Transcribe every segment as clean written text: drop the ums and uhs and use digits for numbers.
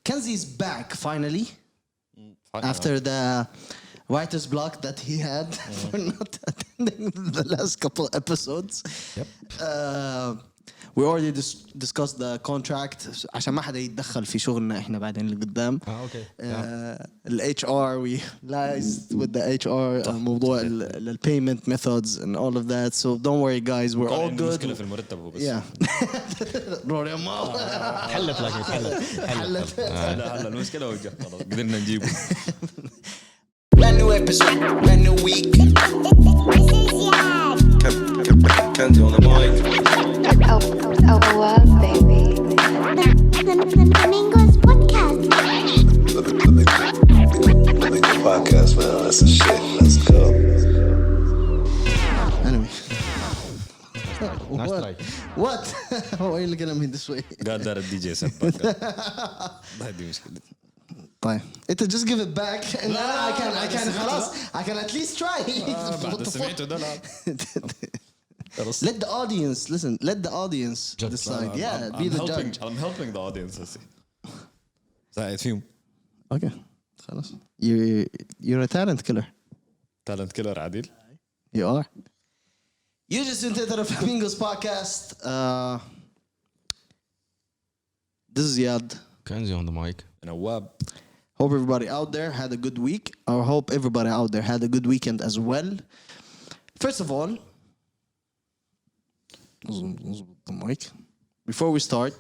Kanzi's back finally after the writer's block that he had for not attending the last couple episodes. Yep. We already discussed the contract عشان ما حدا يتدخل في شغلنا احنا بعدين اللي قدام. Okay. ال HR we liaised with the HR موضوع ال payment methods and all of that, so don't worry guys, we're all good. مشكلة في المرتب وبس. Yeah. روري ما حلت لك حلت. هلا المشكلة وجه خلاص قدرنا نجيبه. Brand new episode, brand new week. Kanzi on the mic. Awab, baby. Flamingos podcast. The podcast, man. That's the shit. Let's go. Anyway. Nice try. What? Why are you looking at me this way? قاعد دار الدي جي سباك. هذه مشكلة. طيب انت just give it back and I can خلاص I can at least try. بعد سمعته ده لا. Let the audience listen. Let the audience decide. Yeah, be the judge. I'm helping the audience. ساعد فيهم. Okay. خلاص. You're a talent killer. Talent killer عادل. You are. You just tuned into the Flamingos podcast. This is Yad. Kanzi on the mic. And Awab. Hope everybody out there had a good week. I hope everybody out there had a good weekend as well. First of all, the mic. Before we start,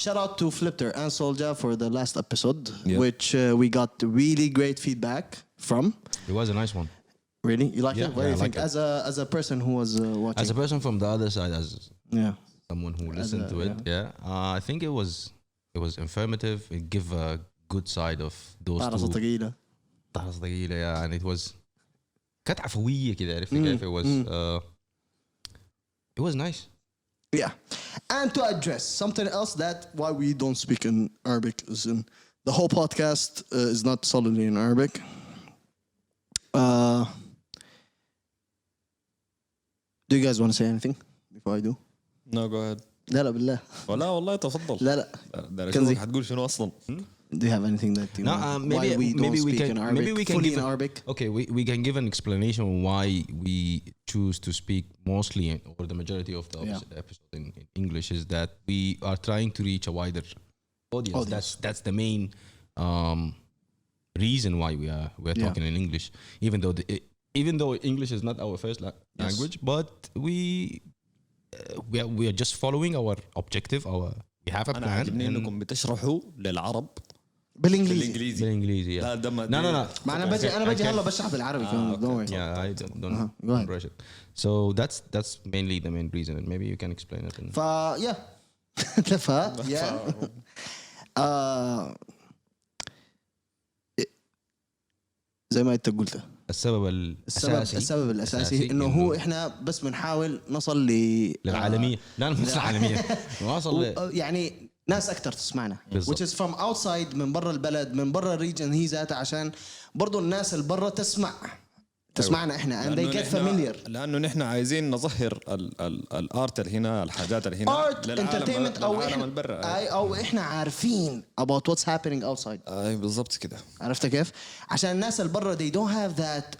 shout out to Flipter and Soldier for the last episode, which we got really great feedback from. It was a nice one. Really? You like Yeah, it? What do yeah, you I think? like it. As a person who was watching. As a person from the other side, as Yeah. someone who listened to it, I think it was informative. It gave a good side of those طارصة two. ثقيلة. طرز ثقيلة, yeah, and it was كانت عفوية كده, عرفت كيف? It was nice. Yeah. And to address something else that why we don't speak in Arabic is in the whole podcast is not solidly in Arabic. Do you guys want to say anything before I do? No, go ahead. لا بالله. ولا والله تفضل. لا. ده كنزي. حتقول شنو أصلا؟ Do you have anything that you No, want? maybe why we don't maybe we speak can in Arabic? maybe we can fully give in Arabic. Okay, we can give an explanation why we choose to speak mostly or the majority of the episode in English is that we are trying to reach a wider audience. That's the main reason why we're talking in English, even though English is not our first language, but we are just following our objective. We have a أنا plan. عجبني إنكم بتشرحوا للعرب بالإنجليزي. بالإنجليزي. لا ده ما No. ما أنا بجي هلا بشرح بالعربي كمان. Don't worry. Yeah, I don't Go ahead. rush it. So that's mainly the main reason, and maybe you can explain it. yeah. زي ما انت قلت السبب الأساسي انه هو احنا بس بنحاول نصل للعالمية. لا مش العالمية. نوصل يعني ناس اكثر تسمعنا بالضبط. which is from outside من برا البلد من برا الريجن هي ذاتها عشان برضو الناس اللي برا تسمعنا احنا and they get familiar. لأنه نحن عايزين نظهر الارت اللي هنا الحاجات اللي هنا art entertainment او احنا عارفين about what's happening outside. اي بالضبط كده. عرفت كيف؟ عشان الناس اللي برا they don't have that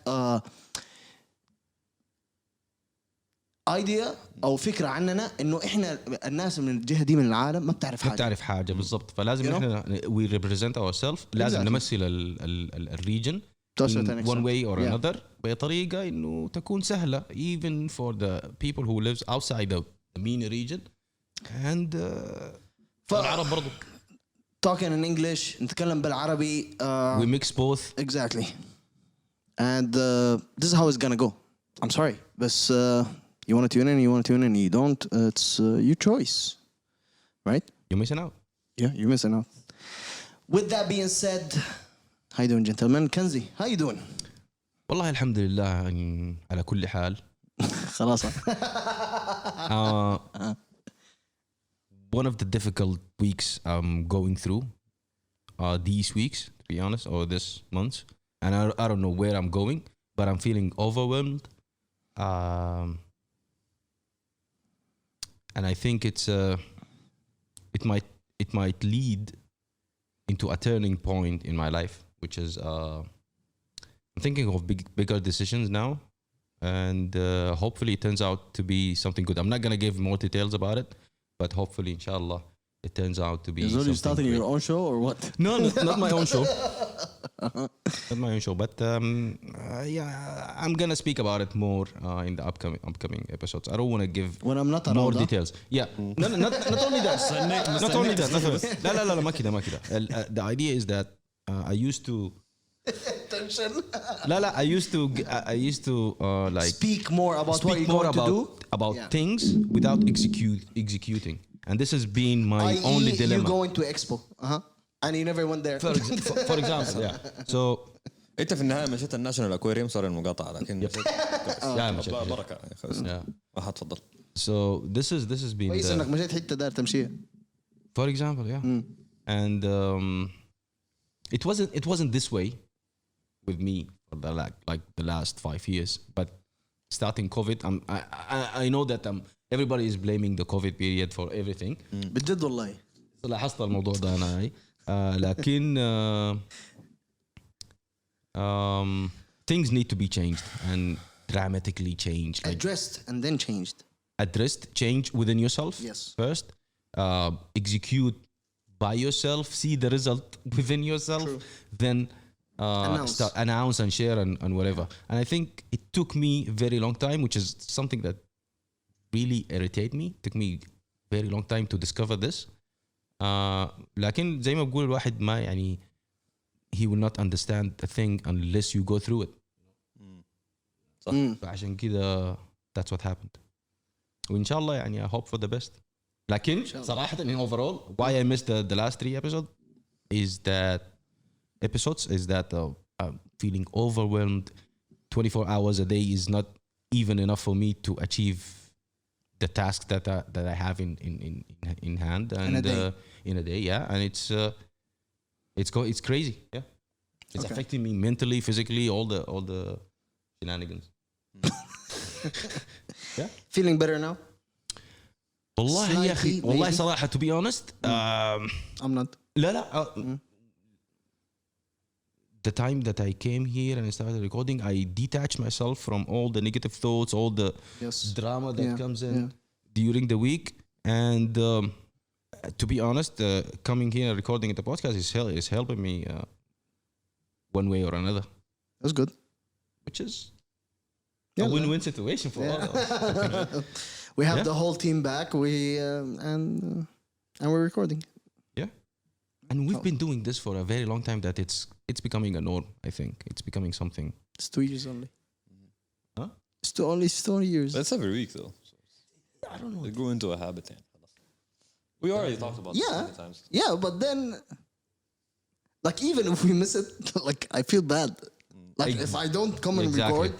idea او فكره عننا انه احنا الناس من الجهه دي من العالم ما بتعرف حاجه بالضبط. فلازم احنا we represent ourselves. لازم نمثل الريجن in one way or another بطريقة إنه تكون سهلة even for the people who lives outside the MENA region and العرب برضو talking in English نتكلم بالعربي we mix both exactly and this is how it's gonna go. I'm sorry بس you want to tune in you don't it's your choice, right? you're missing out. Yeah, you're missing out. With that being said, how you doing gentlemen? Kanzi, how you doing? والله الحمد لله على كل حال. خلاص. One of the difficult weeks I'm going through these weeks, to be honest, or this month, and I don't know where I'm going, but I'm feeling overwhelmed. And I think it might lead into a turning point in my life, which is I'm thinking of bigger decisions now, and hopefully it turns out to be something good. I'm not gonna give more details about it, but hopefully, inshallah, it turns out to be. Is you starting great. your own show or what? No, not my own show. Not my own show, but yeah, I'm gonna speak about it more in the upcoming episodes. I don't want to give when I'm not around, more details. Yeah, no, not only that. Not only that. لا ما كده. The idea is that I used to. لا, I used to like speak more about what you're going to do about things without executing, and this has been my only dilemma. You going to Expo, and you never went there. For example, yeah. So انت في النهايه مشيت الناشونال اكواريوم صار المقاطعه لكن بركه تفضل. So this has been كويس انك مشيت حته دار تمشيها. For example, yeah. And it wasn't this way with me for the last 5 years, but starting COVID, I know that everybody is blaming the COVID period for everything. بجد والله لاحظت الموضوع ده انا لكن things need to be changed and dramatically changed. Addressed and then changed. Addressed, change within yourself. Yes. First, execute by yourself, see the result within yourself. True. Then announce and share and whatever. And I think it took me a very long time, which is something that really irritated me. It took me a very long time to discover this. لكن زي ما بقول الواحد ما يعني he will not understand a thing unless you go through it. صح. فعشان كده that's what happened. وإن شاء الله يعني I hope for the best. لكن صراحة in overall why I missed the last 3 episodes is that feeling overwhelmed 24 hours a day is not even enough for me to achieve the task that I have in hand and in a day, yeah, and it's crazy, yeah. It's affecting me mentally, physically, all the shenanigans. Yeah. Feeling better now? والله يا أخي والله صراحة to be honest I'm not. لا the time that I came here and I started recording, I detached myself from all the negative thoughts, all the drama that comes in during the week. And to be honest, coming here and recording the podcast is helping me one way or another. That's good. Which is a win-win situation for all of us. We have the whole team back. And we're recording. Yeah. And we've been doing this for a very long time that it's becoming a norm, I think. It's becoming something. It's 2 years only. Huh? It's 2 years. That's every week though. So I don't know. It grew into a habit. We already talked about this many times. Yeah, but then like even if we miss it, like I feel bad. Like if I don't come and record,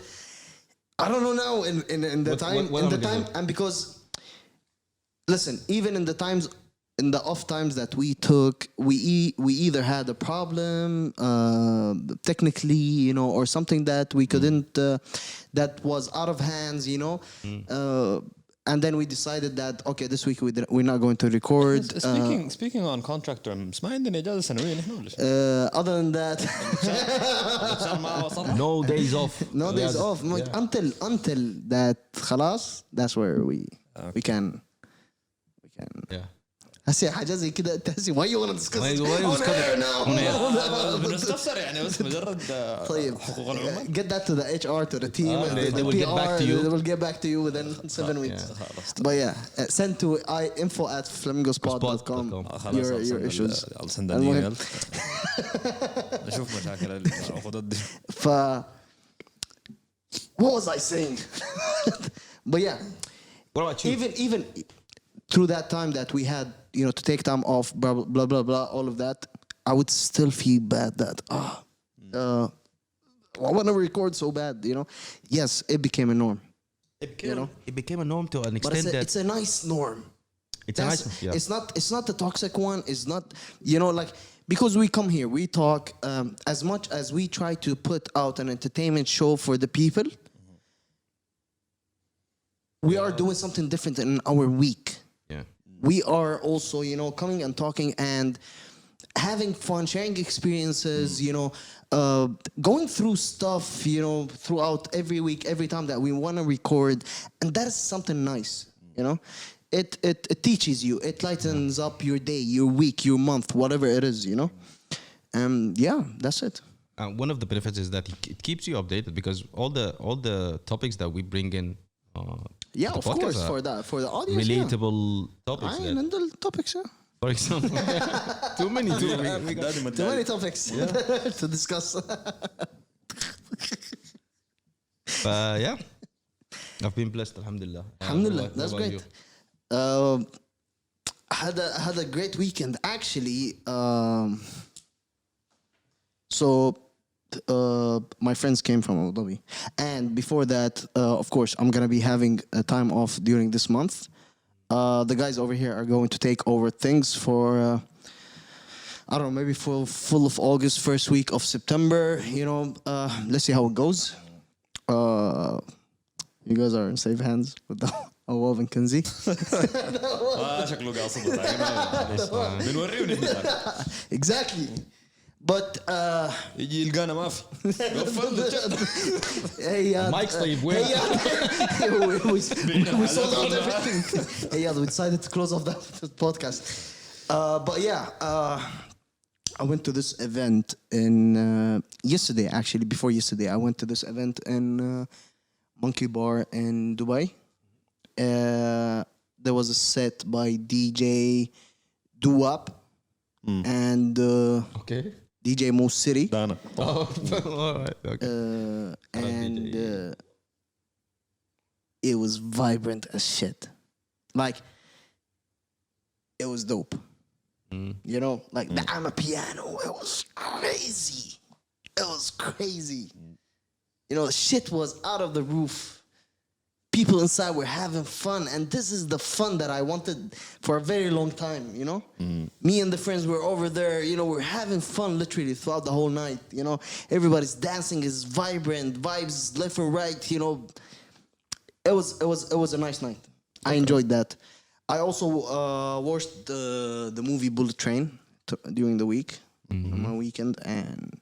I don't know now in the time and because listen, even in the times in the off times that we took, we either had a problem technically, or something that we couldn't that was out of hands, and then we decided that okay, this week we're not going to record. Speaking on contract terms, ما عندنا إجازة سنوية نحن ولا شيء. Other than that, no days off. No days off until that خلاص. That's where we can. Yeah. هسي حاجة زي كده تحسي why you wanna discuss it بنستفسر يعني بس مجرد طيب حقوق العمال. Get that to the HR to the team they will get back to you. They will get back to you within 7 weeks. But yeah, send to info@flamingospod.com your issues. I'll send an email. نشوف مشاكل الخطط. What was I saying? But yeah, what about you? Even through that time that we had, to take time off, blah, blah, blah, blah, all of that, I would still feel bad that, I want to record so bad, Yes, it became a norm. It became a norm to an extent but it's a nice norm. It's not the toxic one. It's not, because we come here, we talk, as much as we try to put out an entertainment show for the people, we are doing something different in our week. Yeah. We are also, coming and talking and having fun, sharing experiences, going through stuff, throughout every week, every time that we want to record. And that is something nice, It teaches you. It lightens up your day, your week, your month, whatever it is, Yeah, that's it. One of the benefits is that it keeps you updated because all the topics that we bring in. Of course, for the audience. Relatable topics. Topics, yeah. For example, too many topics to discuss. Yeah, I've been blessed, alhamdulillah. Alhamdulillah, that's great. Had a great weekend actually. My friends came from Abu Dhabi, and before that, of course, I'm gonna be having a time off during this month. The guys over here are going to take over things for I don't know, maybe for full of August, first week of September. Let's see how it goes. You guys are in safe hands with the Awab and Kanzi. شكله قاصد بنوريه Exactly. But يجي يلقانا ما في Mike's طيب وين؟ we sold out everything. We decided to close off the podcast. But yeah, I went to this event in yesterday. Actually, before yesterday, I went to this event in Monkey Bar in Dubai. There was a set by DJ Awab and DJ Mo City. Dana. All right. Okay. And it was vibrant as shit. Like, it was dope. The I'm a piano. It was crazy. The shit was out of the roof. People inside were having fun, and this is the fun that I wanted for a very long time, Me and the friends were over there, we're having fun literally throughout the whole night, Everybody's dancing, is vibrant, vibes left and right, It was a nice night. I enjoyed that. I also watched the movie Bullet Train during the week, on my weekend, and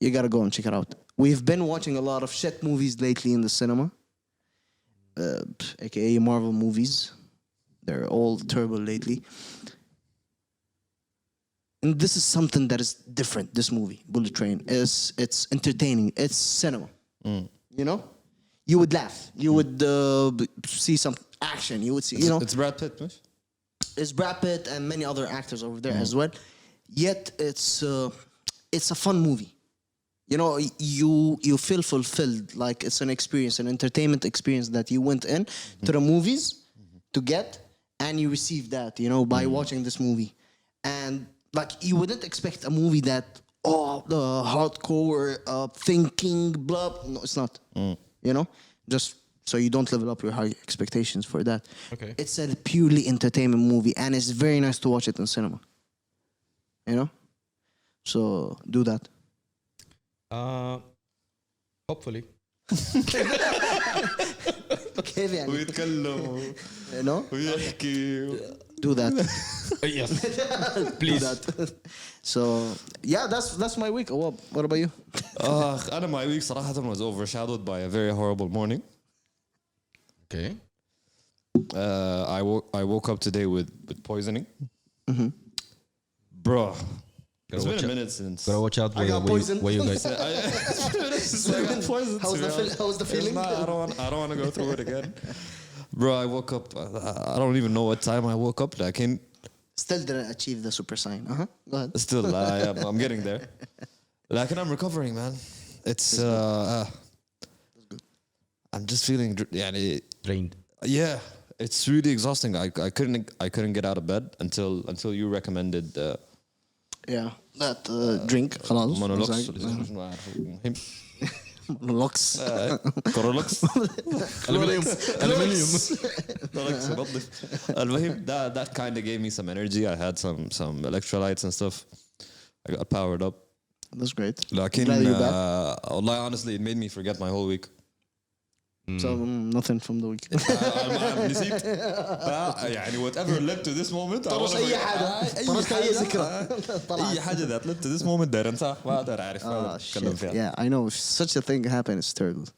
you gotta go and check it out. We've been watching a lot of shit movies lately in the cinema. AKA Marvel movies. They're all terrible lately. And this is something that is different, this movie, Bullet Train. It's entertaining. It's cinema. You would laugh. You would see some action. You would see, It's Brad Pitt, right? It's Brad Pitt and many other actors over there as well. Yet it's a fun movie. You feel fulfilled, like it's an experience, an entertainment experience that you went in to the movies to get, and you receive that, by watching this movie. And like, you wouldn't expect a movie that, the hardcore thinking, blah. No, it's not. Just so you don't level up your high expectations for that. Okay. It's a purely entertainment movie, and it's very nice to watch it in cinema. So do that. Hopefully. كيف يعني؟ ويتكلم ويحكي. Do that. Yes. Please. Do that. So yeah, that's my week. What about you? أنا my week صراحة was overshadowed by a very horrible morning. Okay. I woke up today with poisoning. Bro. It's been a minute since. Gotta watch out I got poisoned. where you guys. How was the feeling? I don't want to go through it again. Bro, I woke up. I don't even know what time I woke up. Still didn't achieve the super sign. Go ahead. Still, I'm getting there. I'm recovering, man. It's I'm just feeling Drained. Yeah, it's really exhausting. I couldn't get out of bed until you recommended. Yeah, that drink. خلاص. Monolox. Monolox. Corolox. Aluminium. المهم that kind of gave me some energy. I had some electrolytes and stuff. I got powered up. That's great. لكن Glad you're back. والله honestly it made me forget my whole week. So nothing from the week. نسيت يعني whatever led to this moment طرش أي حاجة طرش أي ذكرى أي حاجة that led to this moment داير أنساها ما أقدر أعرف أتكلم فيها. Yeah, I know if such a thing happens, it's terrible.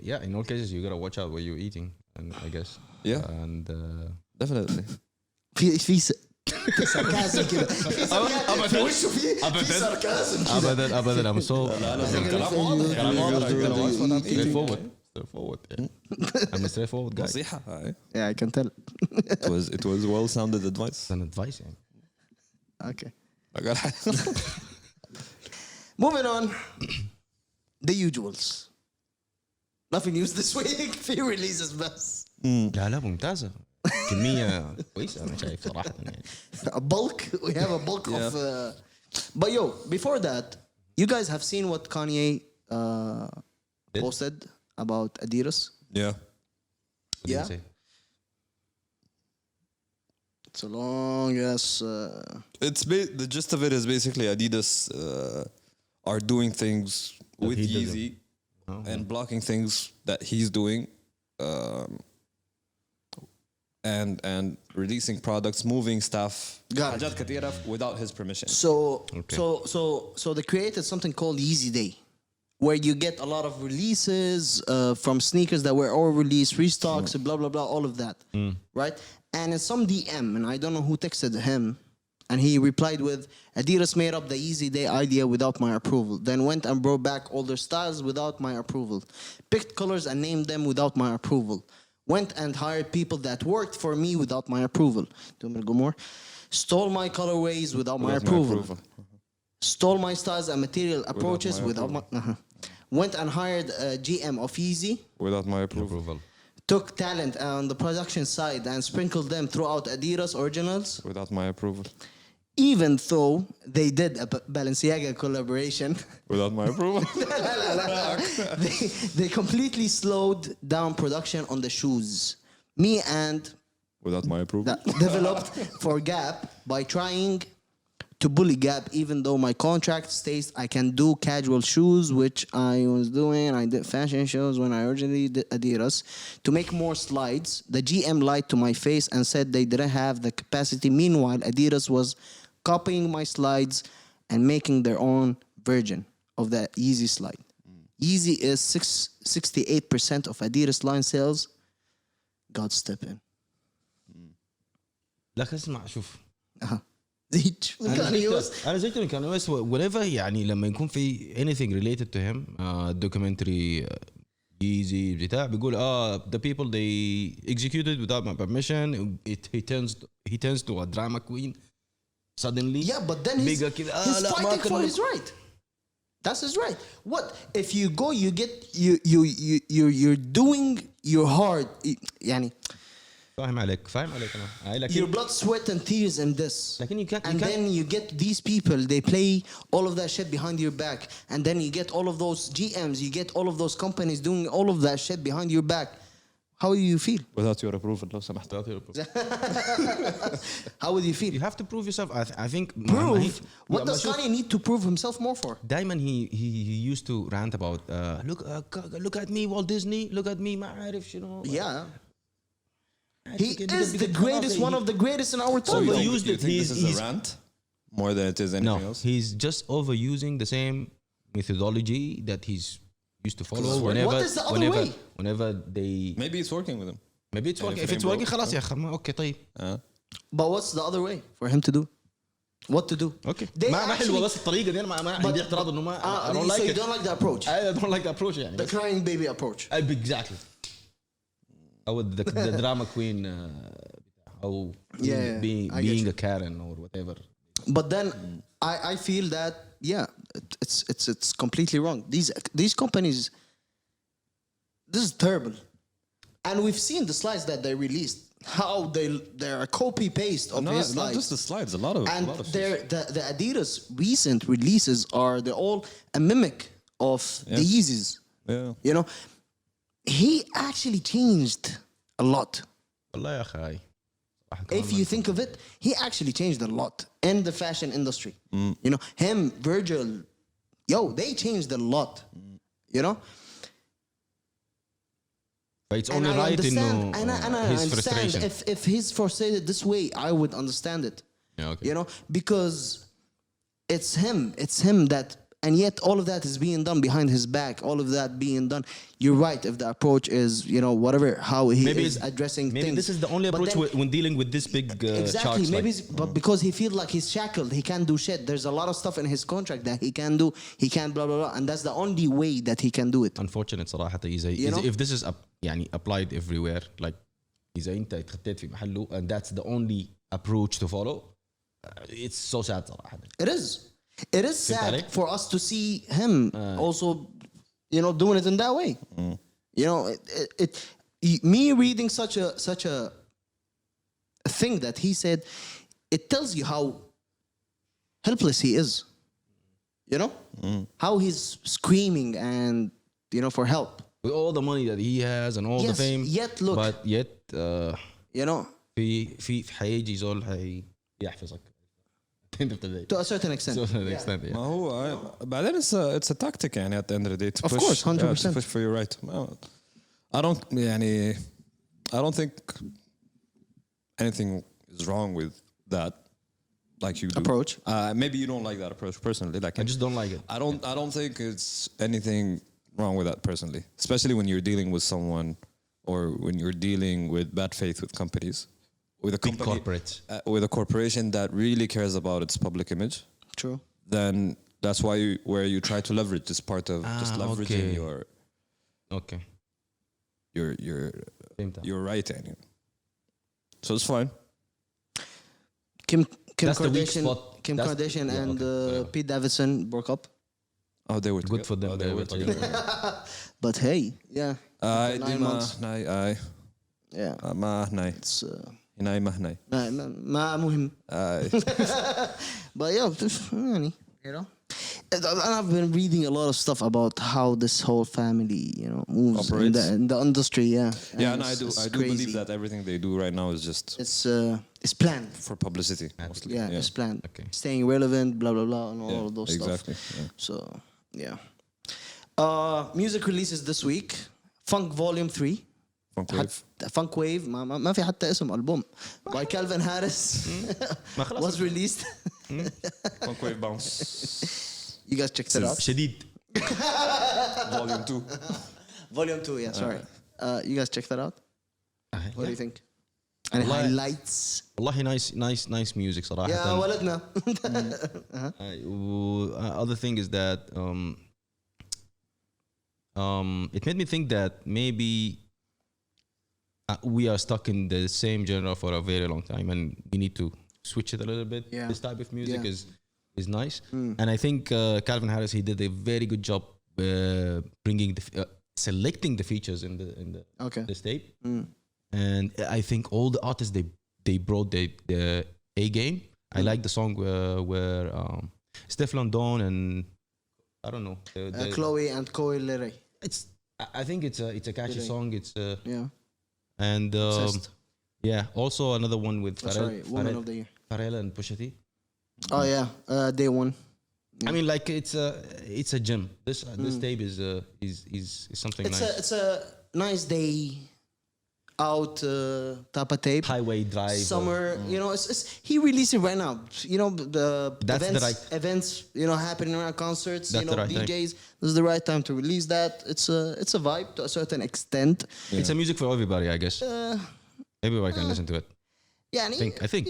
Yeah, in all cases you gotta watch out what you're eating, and I guess. Yeah. And Definitely. في ساركازم كده في وشه في ساركازم كده أبدا I'm so straightforward. I'm a straightforward guy. نصيحة. Yeah, I can tell. It was well sounded advice. It's an advice يعني. Okay. أقول حاجة. Moving on. The usuals. Nothing news this week. في releases بس. لا ممتازة. كمية كويسة أنا شايف صراحة يعني. A bulk. We have a bulk of. But yo, before that, you guys have seen what Kanye posted about Adidas. Yeah. Yeah. It's a long ass. It's the gist of it is basically Adidas are doing things with Yeezy and blocking things that he's doing. And releasing products, moving stuff, حاجات كثيرة without his permission. So they created something called Yeezy Day, where you get a lot of releases from sneakers that were all released, restocks, blah blah blah, all of that, right? And in some DM, and I don't know who texted him, and he replied with, Adidas made up the Yeezy Day idea without my approval, then went and brought back all their styles without my approval, picked colors and named them without my approval. Went and hired people that worked for me without my approval. Do you want me to go more? Stole my colorways without my approval. Stole my styles and material approaches without my... Went and hired a GM of Yeezy. Without my approval. Took talent on the production side and sprinkled them throughout Adidas originals. Without my approval. Even though they did a Balenciaga collaboration. Without my approval. they completely slowed down production on the shoes. Me and without my approval. Developed for Gap by trying to bully Gap, even though my contract states I can do casual shoes, which I was doing. I did fashion shows when I originally did Adidas. To make more slides, the GM lied to my face and said they didn't have the capacity. Meanwhile, Adidas was copying my slides and making their own version of that Yeezy slide. Yeezy is 68% of Adidas line sales. God step in. لكن اسمع شوف. زيت أنا زيت من كانوا بس whatever يعني لما يكون في anything related to him documentary Yeezy بتاع بيقول the people they executed without my permission. He turns to a drama queen suddenly. Yeah, but then he's fighting for his right. That's his right. What if you go? You get you're doing your hard. يعني فاهم عليك أنا. Your blood, sweat and tears in this. لكن you can't. Then you get these people. They play all of that shit behind your back, and then you get all of those GMs. You get all of those companies doing all of that shit behind your back. How do you feel? Without your approval, لو سمحت. How would you feel? You have to prove yourself. I think. Prove? What does Kanye need to prove himself more for? دايما he used to rant about look at me Walt Disney, look at me ما عارف شنو. Yeah. He is the greatest, one of the greatest in our time. So you think this is a rant more than it is anything else? He's just overusing the same methodology that he's used to follow. What is the other way? Whenever they maybe it's working with him. Maybe it's working. If it's working خلاص يا أخي أوكي طيب. But what's the other way for him to do? What to do? Okay. ما حلوة بس الطريقة دي أنا ما عندي اعتراض إنه ما. I don't like it. So you don't like the approach. I don't like the approach يعني. The crying baby approach. Exactly. أو the drama queen أو being a Karen or whatever. But then I feel that it's completely wrong. These companies, this is terrible, and we've seen the slides that they released. How they're a copy paste of his slides. Not just the slides, a lot of the Adidas recent releases they're all a mimic of the Yeezys. Yeah, you know, he actually changed a lot. والله يا أخي. If you think of it, he actually changed a lot in the fashion industry. You know, him, Virgil, they changed a lot. You know, But it's only right in his understand frustration. if he's frustrated this way, I would understand it. Yeah, okay. You know, because it's him that, and yet all of that is being done behind his back. All of that being done. You're right. If the approach is, you know, whatever, how he is addressing maybe things. this is the only approach when dealing with this big exactly. sharks. Maybe, but because he feels like he's shackled, he can't do shit. There's a lot of stuff in his contract that he can do. He can't blah blah blah, and that's the only way that he can do it. Unfortunate صراحة. If this is يعني applied everywhere, like إذا أنت اتخطيت في محله, and that's the only approach to follow, it's so sad صراحة. It is sad for us to see him also, you know, doing it in that way. You know, me reading such a thing that he said, it tells you how helpless he is. You know, how he's screaming and, you know, for help. With all the money that he has and all the fame, but yet, you know, في حيجي زول يحفظك. To a certain extent. Yeah. ما هو بعدين it's a tactic يعني at the end of the day to of push, course 100%. to push for your right. I don't think anything is wrong with that, like you do. Approach. Maybe you don't like that approach personally. Like I just don't like it. I don't think it's anything wrong with that personally, especially when you're dealing with someone or when you're dealing with bad faith with companies. With a company, corporate. With a corporation that really cares about its public image. True. Then that's why you try to leverage this part of just leveraging your right, and so it's fine. Kim That's the weak Kardashian, spot. Kim Kardashian and Pete Davidson broke up. Oh, they were Good for them. they were together. But hey, yeah. I 9 months. Yeah. It's ما مهم. But yeah, يعني, you know, and I've been reading a lot of stuff about how this whole family, you know, moves in the industry. Yeah, and I do believe that everything they do right now is just it's planned for publicity mostly. Yeah, it's planned. Okay. Staying relevant, blah blah blah, and all of those exactly. stuff. Yeah. So yeah, music releases this week. Funk Volume 3. Funk Wave ما في حتى اسم ألبوم by Calvin Harris was released. Funk Wave Bounce. You guys checked it out? شديد. Volume 2. Volume 2, yeah, sorry. You guys checked that out? What do you think? Any highlights? والله nice music صراحة. يا ولدنا. Other thing is that it made me think that maybe we are stuck in the same genre for a very long time, and we need to switch it a little bit. Yeah. This type of music is nice, and I think Calvin Harris, he did a very good job bringing selecting the features in the tape, and I think all the artists they brought the A game. I like the song where Stefflon Don and I don't know Chloe and Koi Leray. I think it's a catchy song. It's and also another one with Woman of the Year. Pharrell and Pusha T. Oh yeah, Day One. I mean, like it's a gem. This tape is something nice. It's a nice day out type of tape. Highway drive. Summer, you know, it's he released it right now. You know, events, you know, happening around concerts, you know, DJs. This is the right time to release that. It's a vibe to a certain extent. Yeah. It's a music for everybody, I guess. Everybody can listen to it. Yeah, I think.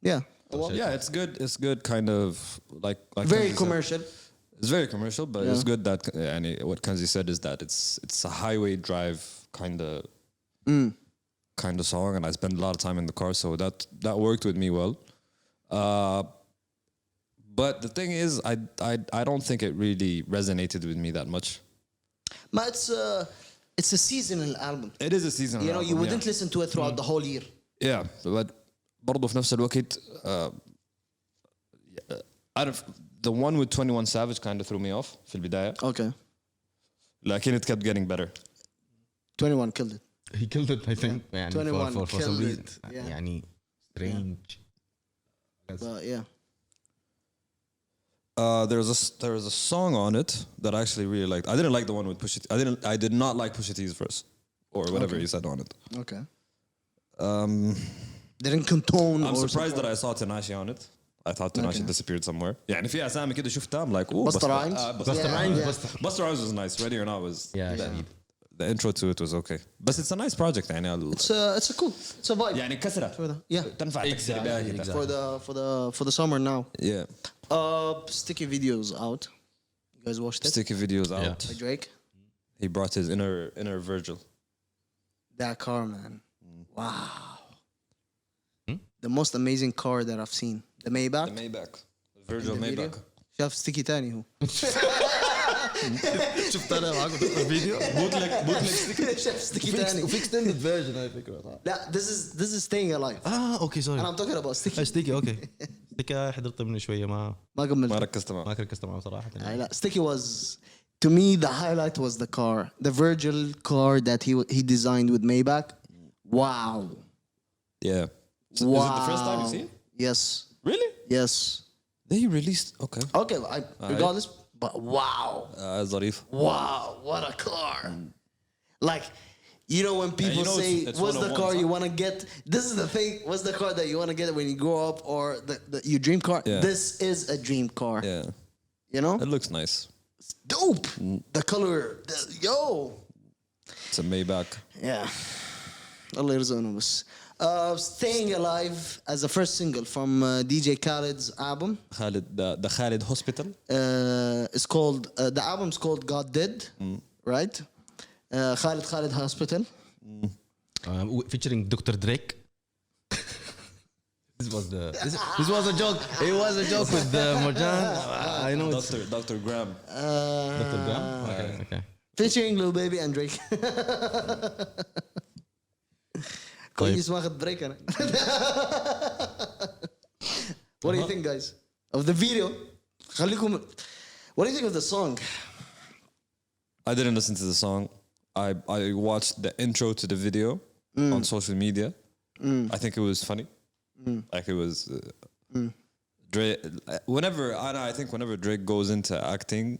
Yeah. Well, yeah, it's good. It's good, kind of like very commercial. It's very commercial, but it's good that what Kanzi said is that it's a highway drive kind of song, and I spend a lot of time in the car, so that worked with me well. But the thing is, I don't think it really resonated with me that much. But it's a seasonal album. It is a seasonal album. You know, you wouldn't listen to it throughout the whole year. Yeah, but برضه في نفس الوقت the one with 21 Savage kind of threw me off في البداية. Okay. لكن it kept getting better. 21 killed it. He killed it, I think. Yeah. 21 for some reason. Yeah. يعني strange. But yeah. There was a song on it that I actually really liked. I didn't like the one with Pusha T. I did not like Pusha T's verse. or whatever he said on it. Okay. Didn't condone. I'm surprised that I saw Tanashi on it. I thought Tanashi disappeared somewhere. يعني في أسامي كده شفتها. I'm like, oh, Busta Rhymes. Busta Rhymes was nice. Ready or Not was. The intro to it was okay. But it's a nice project. يعني it's a cool. It's a vibe. يعني كسرة. Yeah. تنفع تكسر بها كده. For the summer now. Yeah. Sticky videos out. You guys watched it? Sticky videos out. By Drake. He brought his inner Virgil. That car, man. Wow. The most amazing car that I've seen. The Maybach. The Maybach. Virgil Maybach. شاف ستيكي تاني هو. شفت انا معاكم في الفيديو bootleg شاف ستيكي تاني. وفي extended version هاي فكرة. لا this is staying alive. اوكي سوري. And I'm talking about sticky. ستيكي اوكي. ستيكي حضرت منه شويه ما ما كملت. ركزت معه. ما ركزت معه صراحه. لا sticky was to me the highlight was the car, the Virgil car that he designed with Maybach. Wow. Yeah. So Wow. Is it the first time you see it? Yes. Really? Yes. They released. Okay. Okay, regardless, but wow. ظريف. Wow, what a car. Like, you know when people say, what's the car you want to get? This is the thing. What's the car that you want to get when you grow up, or your dream car? Yeah. This is a dream car. Yeah. You know? It looks nice. It's dope. The color. Yo. It's a Maybach. Yeah. Allah يرزقنا بس. Staying Alive as a first single from DJ Khaled's album. Khaled, the Khaled Hospital. It's called the album's called God Did, right? Khaled Hospital. Featuring Dr. Drake. This was a joke. It was a joke with Morjan. I know it's Dr. Graham. Dr. Graham. Okay. Featuring Lil Baby and Drake. كويس واخد بريك انا. What do you think, guys, of the video? خليكم. What do you think of the song? I didn't listen to the song. I watched the intro to the video on social media. I think it was funny. Like it was Drake. I think whenever Drake goes into acting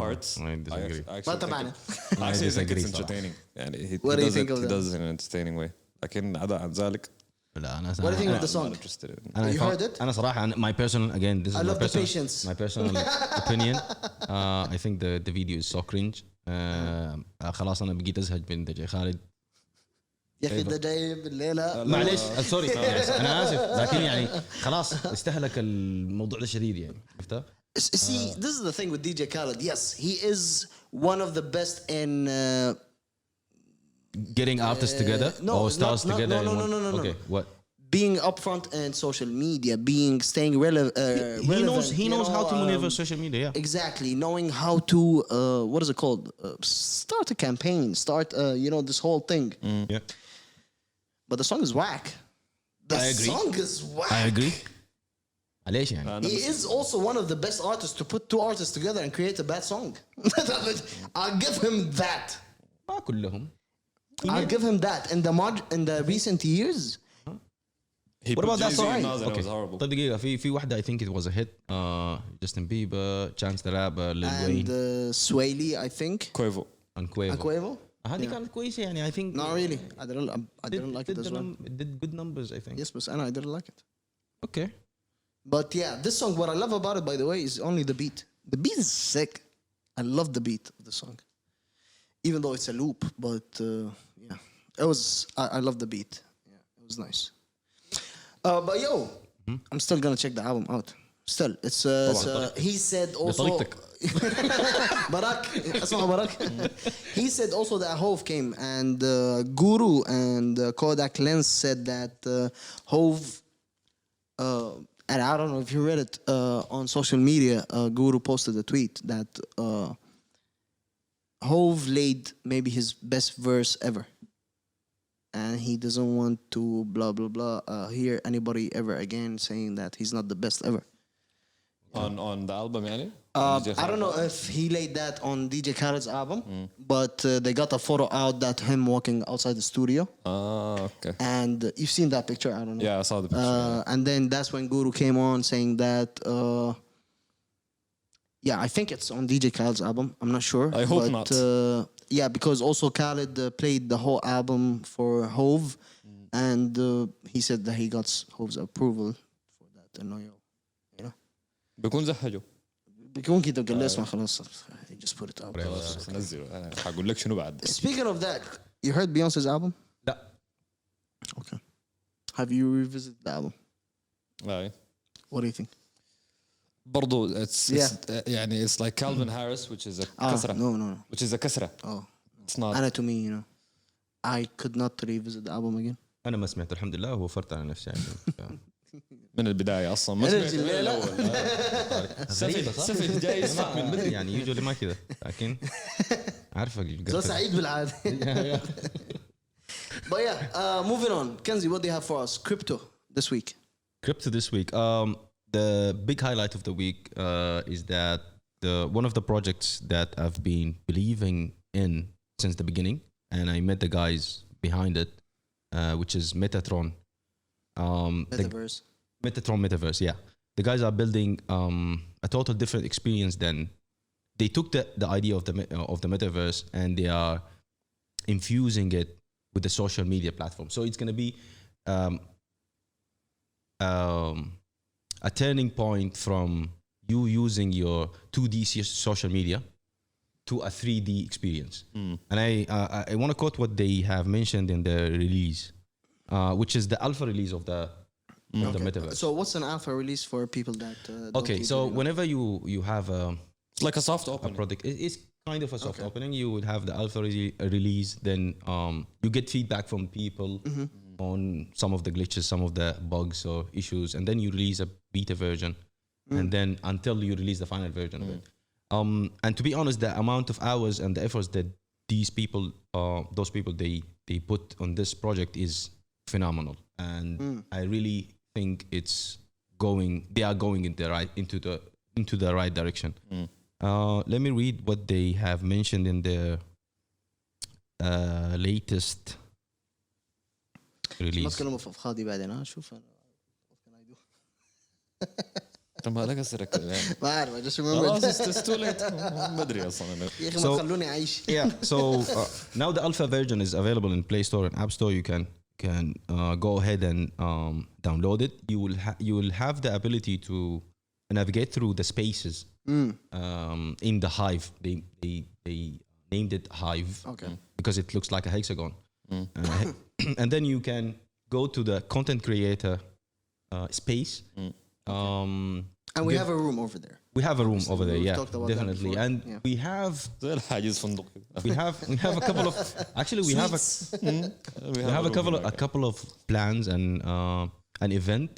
parts, I disagree. ما تبعنا. I actually think it's entertaining. يعني What do you think of he that? does it in an entertaining way. لكن عدا عن ذلك لا أنا What do you think of the song? not interested in. You heard it? أنا صراحة my personal again this is I love the patience. my personal opinion. I think the video is so cringe. خلاص أنا بقيت أزهج من دجاج خالد. يا أخي ده جاي بالليلة. معليش سوري أنا آسف لكن يعني خلاص استهلك الموضوع ده شديد يعني عرفته. See, this is the thing with DJ Khaled. Yes, he is one of the best in getting artists together or stars together. No. Okay, what? Being upfront in social media, staying relevant. He knows how to maneuver social media. Yeah, exactly. Knowing how to what is it called? Start a campaign. Start this whole thing. Yeah. But the song is whack. I agree. The song is whack. I agree. ليش يعني؟ He is also one of the best artists to put two artists together and create a bad song. I'll give him that. ما كلهم. I'll give him that. In the recent years. What about that song? It was horrible. طيب دقيقة في واحدة I think it was a hit. Justin Bieber, Chance the Rapper, Lil Wayne. And Swaley, I think. Quavo. And Quavo. Quavo? هذه كانت كويسة يعني I think. Not really. I didn't like it as well. It did good numbers I think. Yes, but I didn't like it. Okay. But yeah, this song, what I love about it, by the way, is only the beat. The beat is sick. I love the beat of the song. Even though it's a loop, but yeah. I love the beat. Yeah, it was nice. But yo, I'm still gonna check the album out. Still, he said also Barak, he said also that Hove came and Guru and Kodak Lens said that Hove and I don't know if you read it on social media. Guru posted a tweet that Hove laid maybe his best verse ever, and he doesn't want to blah blah blah hear anybody ever again saying that he's not the best ever. On the album, يعني? I don't know if he laid that on DJ Khaled's album, but they got a photo out that him walking outside the studio. Okay. And you've seen that picture, I don't know. Yeah, I saw the picture. And then that's when Guru came on saying that, yeah, I think it's on DJ Khaled's album. I'm not sure. I hope not. Yeah, because also Khaled played the whole album for Hove, and he said that he got Hove's approval for that. And you know, بيكون زهجوا بيكون كده قال لي اسمع خلاص, he just put it out. نزله انا هقول لك شنو بعد. Speaking of that, you heard Beyonce's album? لا. Okay. Have you revisited the album? What do you think? برضو it's يعني it's like Calvin Harris, which is a كسرة. No. Which is a كسرة. Oh. It's not. أنا to me, you know, I could not revisit the album again. أنا ما سمعت الحمد لله ووفرت على نفسي يعني. من البداية أصلا ما سمعت من الأول. سفه جاي يسمع من بدري يعني يجوا ما كذا لكن عارفك so سعيد بالعادة. But yeah, moving on. Kanzi, what do you have for us? Crypto this week. Crypto this week. The big highlight of the week is that one of the projects that I've been believing in since the beginning, and I met the guys behind it, which is Metatron. Metaverse. Metaverse, yeah. The guys are building a total different experience than they took the idea of the metaverse and they are infusing it with the social media platform. So it's going to be a turning point from you using your 2D social media to a 3D experience. And I want to quote what they have mentioned in the release, which is the alpha release of the metaverse. So what's an alpha release for people that okay, so whenever you have it's like a soft opening. A product, it's kind of a soft opening. You would have the alpha release, then you get feedback from people on some of the glitches, some of the bugs or issues, and then you release a beta version, and then until you release the final version of it. And to be honest, the amount of hours and the efforts that those people they put on this project is phenomenal, and I really think they are going into the right direction. Let me read what they have mentioned in their latest release. ما تكلموا في فخادي بعدين ها شوف أنا what can I do. طب ما لك أسرك ما أعرف I just remembered. it's too late. ما أدري أصلا. يا أخي ما خلوني أعيش. Yeah, so now the alpha version is available in Play Store and App Store. You can go ahead and download it. You will have the ability to navigate through the spaces in the Hive. They named it Hive because it looks like a hexagon. And then you can go to the content creator space. And we have a room over there. We have a room over there, yeah, definitely. And we have a couple of actually we have a couple of plans and an event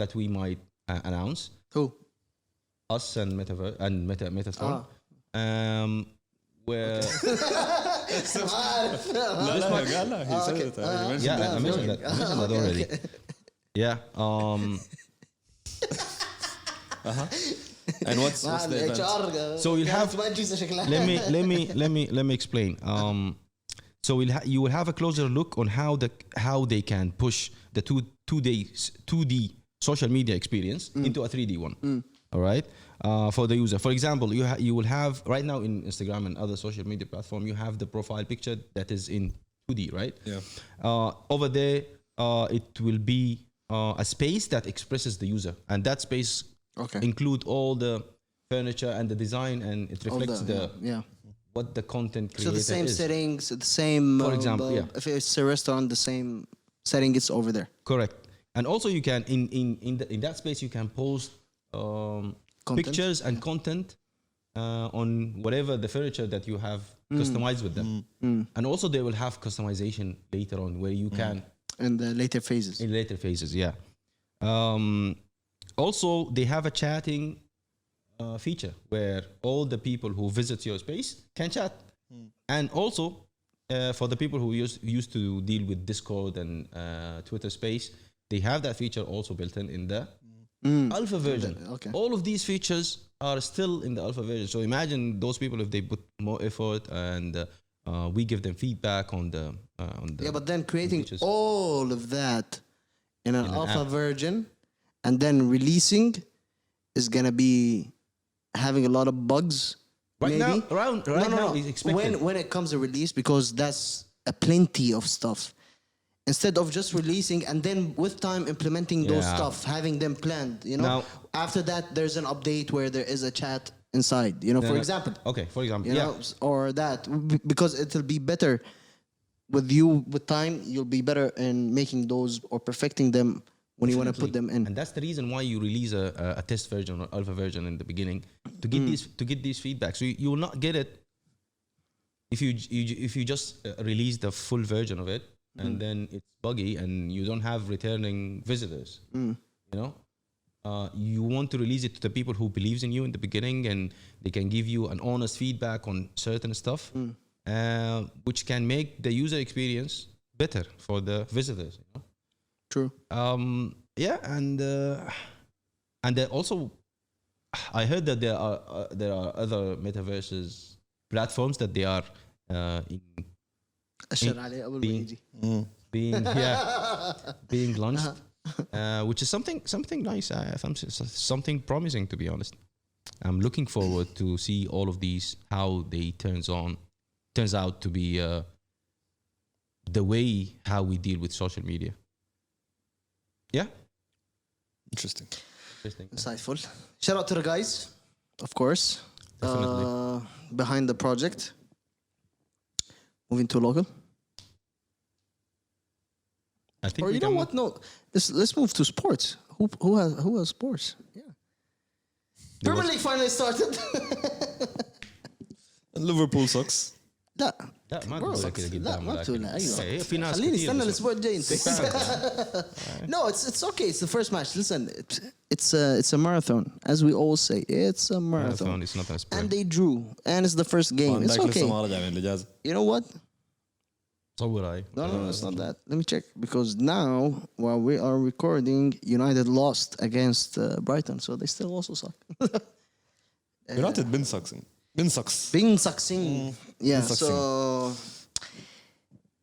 that we might announce. Who? Us and Metatron. Where yeah, I mentioned that already. Yeah. And what's the event? So you'll have let me explain. So you will have a closer look on how they can push the 2D social media experience into a 3D one. All right, for the user. For example, you will have right now in Instagram and other social media platform, you have the profile picture that is in 2D, right? Yeah. Over there, it will be a space that expresses the user, and that space include all the furniture and the design, and it reflects what the content creator is. So the same settings, the same. For example, if it's a restaurant, the same setting is over there. Correct. And also you can in that space you can post pictures and content on whatever the furniture that you have customized with them. And also they will have customization later on where you can in the later phases. In later phases, yeah. Also they have a chatting feature where all the people who visit your space can chat. And also for the people who used to deal with Discord and Twitter space, they have that feature also built in the alpha version. All of these features are still in the alpha version. So imagine those people if they put more effort and we give them feedback on the yeah, but then creating all of that in an alpha version and then releasing is gonna be having a lot of bugs Right maybe. now, right now is expected. When it comes to release, because that's a plenty of stuff. Instead of just releasing and then with time implementing those stuff, having them planned, Now, after that there's an update where there is a chat inside, for example. Okay, for example, or that, because it'll be better with time. You'll be better in making those or perfecting them when you want to put them in. And that's the reason why you release a test version or alpha version in the beginning to get these feedback. So you will not get it if you just release the full version of it and then it's buggy and you don't have returning visitors. You want to release it to the people who believes in you in the beginning, and they can give you an honest feedback on certain stuff, which can make the user experience better for the visitors. True. And also, I heard that there are other metaverses platforms that they are being launched, which is something nice. Something promising, to be honest. I'm looking forward to see all of these, how they turns out to be the way how we deal with social media. Yeah. Interesting. Insightful. Shout out to the guys, of course. Definitely. Behind the project. Moving to local. I think. Or you know what? No, let's move to sports. Who has sports? Yeah. Premier League finally started. Liverpool sucks. لا ما تقول كده قدام. لا ما تقول ايوه في ناس خليني كتير استنى الاسبوع الجاي انت. No, it's okay. It's the first match. Listen, it's a marathon, as we always say. It's a marathon. It's not a sprint. And they drew, and it's the first game. It's okay. You know what? صور No, it's not that. Let me check, because now while we are recording, United lost against Brighton, so they still also suck. United been sucks. Being sucking. Yeah, Been so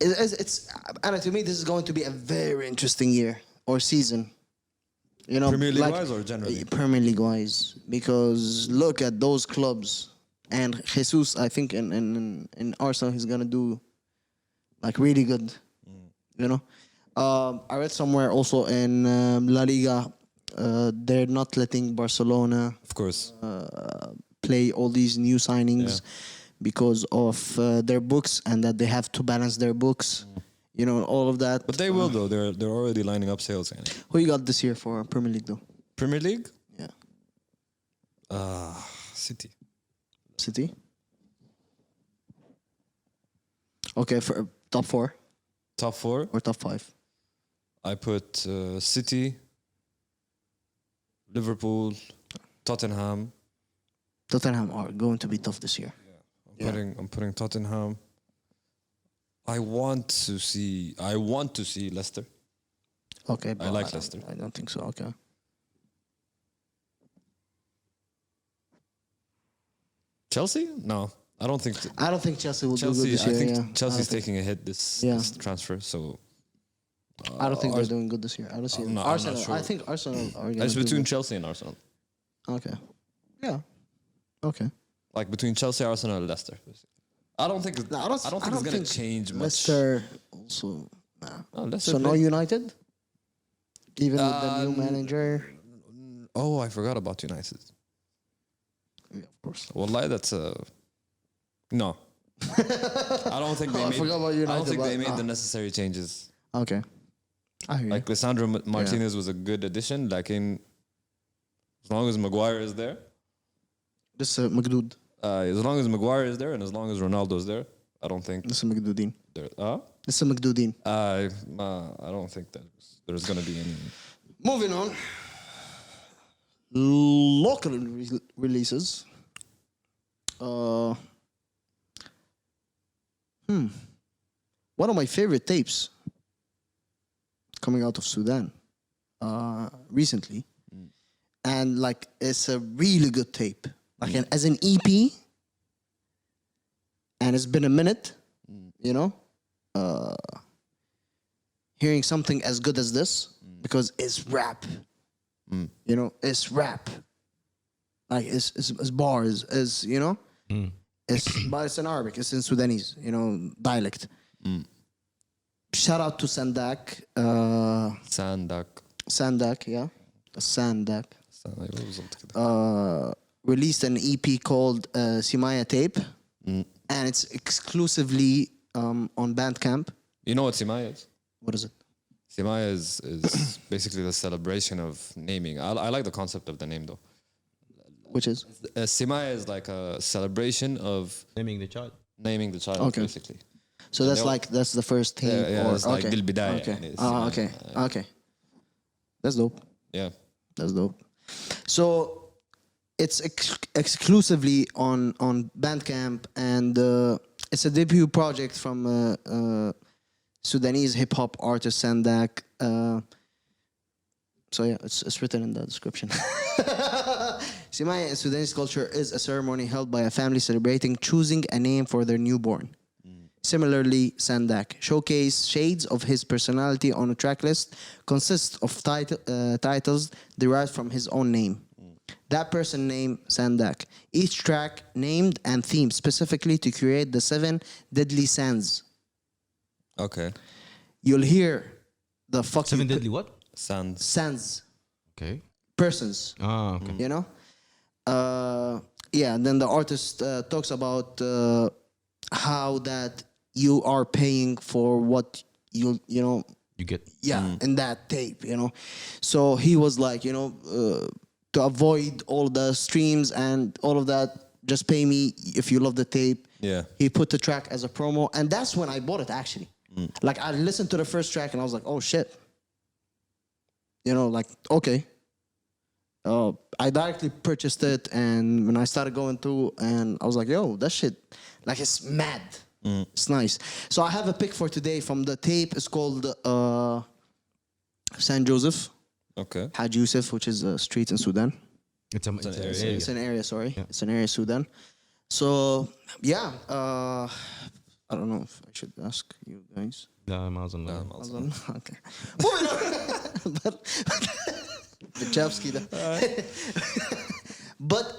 it's and to me this is going to be a very interesting year or season. Premier League wise or generally? Premier League wise, because look at those clubs, and Jesus, I think in Arsenal he's gonna do like really good. I read somewhere also in La Liga, they're not letting Barcelona, Of course. play all these new signings because of their books, and that they have to balance their books. All of that. But they will though. They're already lining up sales. Who you got this year for Premier League though? Premier League? Yeah. City. City. Okay, for top 4 Top 4. or top 5? I put City, Liverpool, Tottenham. Tottenham are going to be tough this year. I'm putting Tottenham. I want to see Leicester. Okay, but I like Leicester. I don't think so. Okay. Chelsea? No, I don't think. I don't think Chelsea will do good this year. I think yeah. Chelsea's taking a hit this transfer. So I don't think they're doing good this year. I don't see it. Arsenal. I'm not sure. I think Arsenal are going to It's do between good. Chelsea and Arsenal. Okay. Yeah. Okay. Like between Chelsea, Arsenal, and Leicester. I don't think. I don't think it's going to change much. Leicester also. Nah. No, Leicester So no United, even with the new manager. Oh, I forgot about United. Yeah, of course. Wallahi, that's no. I don't think they I made. forgot about United, I don't think they but, made the necessary changes. Okay. I hear Like Lisandro Martinez was a good addition. Like as long as Maguire is there. This is Magdoud. As long as Maguire is there and as long as Ronaldo's there, I don't think This is Magdoudin. there. This is Magdoudin. I don't think that there's going to be any. Moving on. Local releases. One of my favorite tapes coming out of Sudan recently. And like it's a really good tape. Like as an EP. And it's been a minute, hearing something as good as this, because it's rap. It's rap. Like it's bars, But it's in Arabic. It's in Sudanese, dialect. Shout out to SSandak. SSandak, yeah. SSandak. Released an EP called Simaya Tape. And it's exclusively on Bandcamp. You know what Simaya is? What is it? Simaya is basically the celebration of naming. I like the concept of the name though. Which is? Simaya is like a celebration of naming the child. Okay. Basically. So that's the first thing. Yeah, it's like okay. بالبداية. Okay. Okay. That's dope. Yeah. That's dope. So it's exclusively on Bandcamp, and it's a debut project from Sudanese hip hop artist SSandak. So yeah, it's written in the description. Simaya in Sudanese culture is a ceremony held by a family celebrating choosing a name for their newborn. Similarly, SSandak showcase shades of his personality on a track list consists of titles derived from his own name. That person named SSandak. Each track named and themed specifically to create the 7 deadly sands. Okay. You'll hear the fucking 7 deadly what? Sands. Okay. Persons. Okay. You know? Yeah, and then the artist talks about how that you are paying for what you get. Yeah, in that tape, So he was like, to avoid all the streams and all of that, just pay me if you love the tape. Yeah. He put the track as a promo, and that's when I bought it actually. Like I listened to the first track and I was like, oh shit. Like, okay. I directly purchased it, and when I started going through, and I was like, yo, that shit, like it's mad. It's nice. So I have a pick for today from the tape. It's called San Joseph. Okay. Haj Yusuf, which is a street in Sudan. It's an area. It's an area, sorry. Yeah. It's an area, Sudan. So, yeah. I don't know if I should ask you guys. لا ما أظن. Okay. Moving on. Bichavsky. But,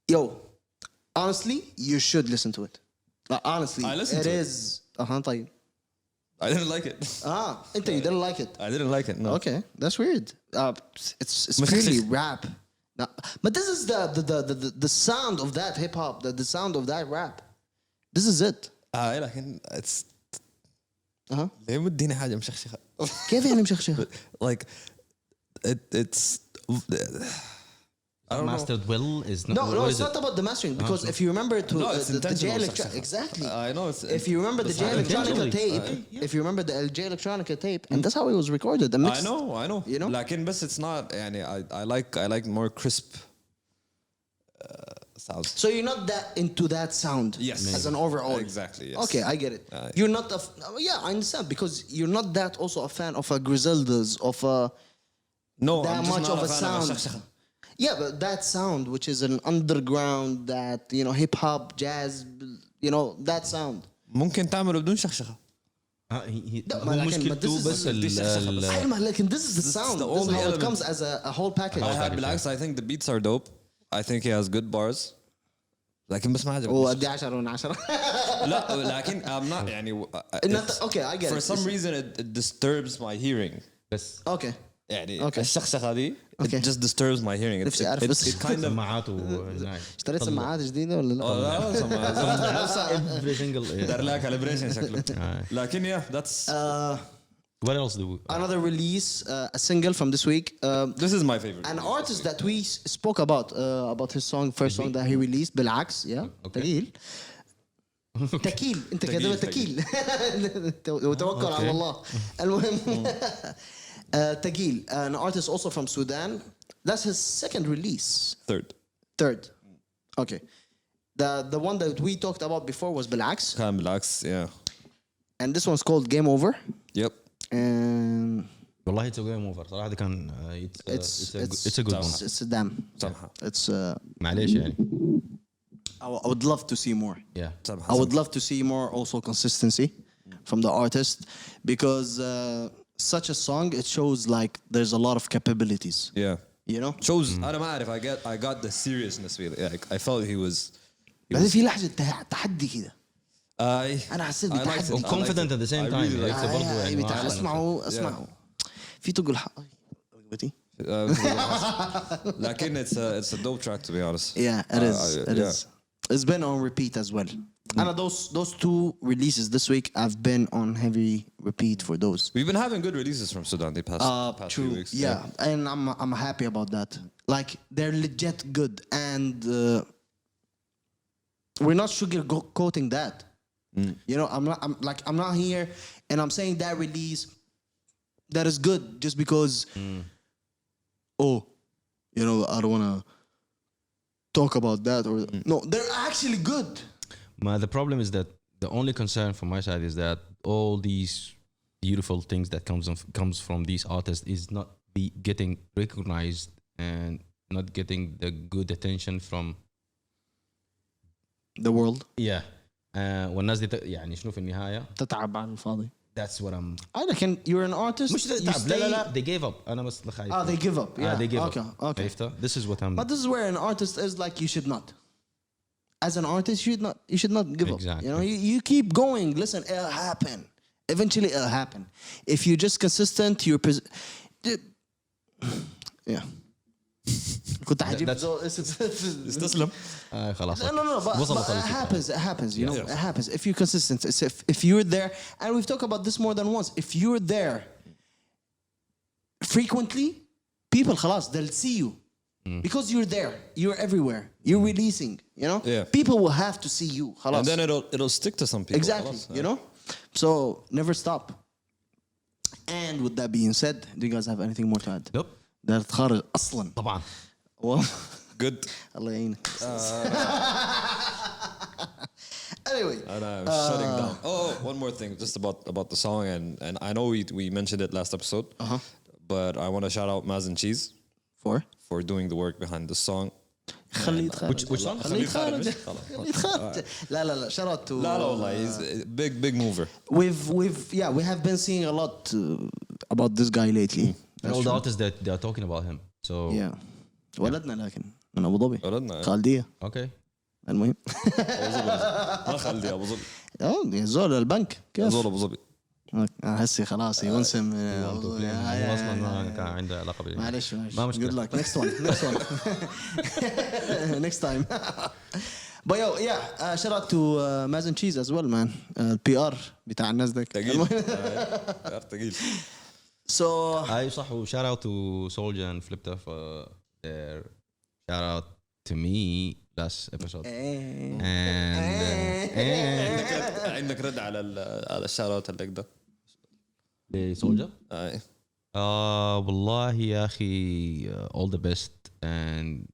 yo, honestly, you should listen to it. Honestly, I listened to it. It is. طيب. I didn't like it. You didn't like it. I didn't like it. No. Okay, that's weird. It's purely rap. No, but this is the sound of that hip hop, the sound of that rap. This is it. لكن it's ليه مديني حاجة مشخشخة. كيف يعني مشخشخة؟ Like it's I don't mastered well is not. No, it's not about the mastering, because if you remember the intentional. exactly. I know it's. If you remember the J Electronica tape, if you remember the J Electronica tape, and that's how it was recorded. The mix, I know. You know? لكن بس it's not. يعني I like more crisp sounds. So you're not that into that sound. Yes. As an overall. Exactly. Yes. Okay, I get it. You're not I understand, because you're not that also a fan of a Griselda's, of a that I'm just much not of a sound. شخشخة. Yeah, but that sound, which is an underground, that hip hop, jazz, that sound. ممكن تعمله بدون شخشخة. هو مشكلته بس لكن this is the sound. the This is only how it element. comes as a whole package. بالعكس, I think the beats are dope. I think he has good bars. لكن بس ما عجبني. وأدي 10 من 10. لا لكن I'm not يعني. Okay, I get it. For some reason it disturbs my hearing. بس Okay. يعني Okay. الشخشخة دي Okay. it just disturbs my hearing. نفسي أعرف بس. It kind of. سماعات وهناك. اشتريت سماعات جديدة ولا لا؟ Every single. دار لها calibration شكله. لكن yeah, that's. What else do we? Another release, a single from this week. This is my favorite. An artist that we spoke about his first song that he released, بالعكس, yeah, تقيل. تكيل انت كده تكيل وتوكل على الله. المهم Tageel, an artist also from Sudan. That's his second release. Third. Okay. The one that we talked about before was بالعكس. كان بالعكس, yeah. And this one's called Gameover. Yep. And والله it's a Gameover صراحة ده كان it's a good one. It's a damn. somehow. It's معليش يعني. I would love to see more. Yeah. I would love to see more also consistency from the artist, because such a song, it shows like there's a lot of capabilities. Yeah. You know? Shows. أنا ما أعرف. I got the seriousness with it. Like, I felt he was بس في لحظة تحدي كده. أنا حسيت بتحدي. confident at the same time. اسمعوا في تقول حق رقبتي. لكن it's a dope track to be honest. Yeah, it is. It's been on repeat as well. And those two releases this week, I've been on heavy repeat for those. We've been having good releases from Sudan the past true. few weeks. Yeah, and I'm happy about that. Like they're legit good, and we're not sugarcoating that. You know, I'm not here, and I'm saying that release that is good just because. You know, I don't want to talk about that or no. They're actually good. The problem is that the only concern from my side is that all these beautiful things that comes from these artists is not getting recognized and not getting the good attention from the world. Yeah. والناس دي يعني شنو في النهاية تتعب على الفاضي. That's what I'm. I reckon you're an artist. مش تعب. لا they gave up. أنا بس خايف. They give up. Yeah. They give okay. up. Okay. عرفت? This is what I'm. But this is where an artist is like you should not. As an artist, you should not give exactly. up. You know, you keep going. Listen, it'll happen. Eventually, it'll happen. If you're just consistent, yeah. كنت حجيب استسلم. خلاص. No, but it happens. You know, it happens. If you're consistent, if you're there, and we've talked about this more than once. If you're there frequently, people, خلاص, they'll see you. Because you're there, you're everywhere, you're releasing, you know. People will have to see you, خلاص. And then it'll stick to some people. Exactly, you know. So never stop. And with that being said, do you guys have anything more to add? Nope. ده خارج أصلاً. طبعاً. Good. الله يعينك. Anyway, and I'm shutting down. One more thing, just about the song, and I know we mentioned it last episode, but I want to shout out Maz and Cheese for doing the work behind the song. Which song? خليد خارج. لا shout out to. لا والله, he's a big mover. We have been seeing a lot about this guy lately. All the artists that they are talking about him. So yeah. ولدنا لكن من أبو ظبي. ولدنا. خالدية. Okay. المهم. ما خالدي أبو ظبي. يا زول البنك. كيف؟ زول أبو ظبي. هسي خلاص ينسم. أصلاً ما كان عنده علاقة بيه. معلش. ما مشكلة. Good luck. Next one. Next time. But yo, yeah, shout out to Maz and Cheese as well, man. PR بتاع الناس ده. تقيل. So صح, shout out to Soldier and Flipta for their shout out to me last episode. عندك رد على الشوت اوت اللي ده لسولجر؟ والله يا أخي all the best and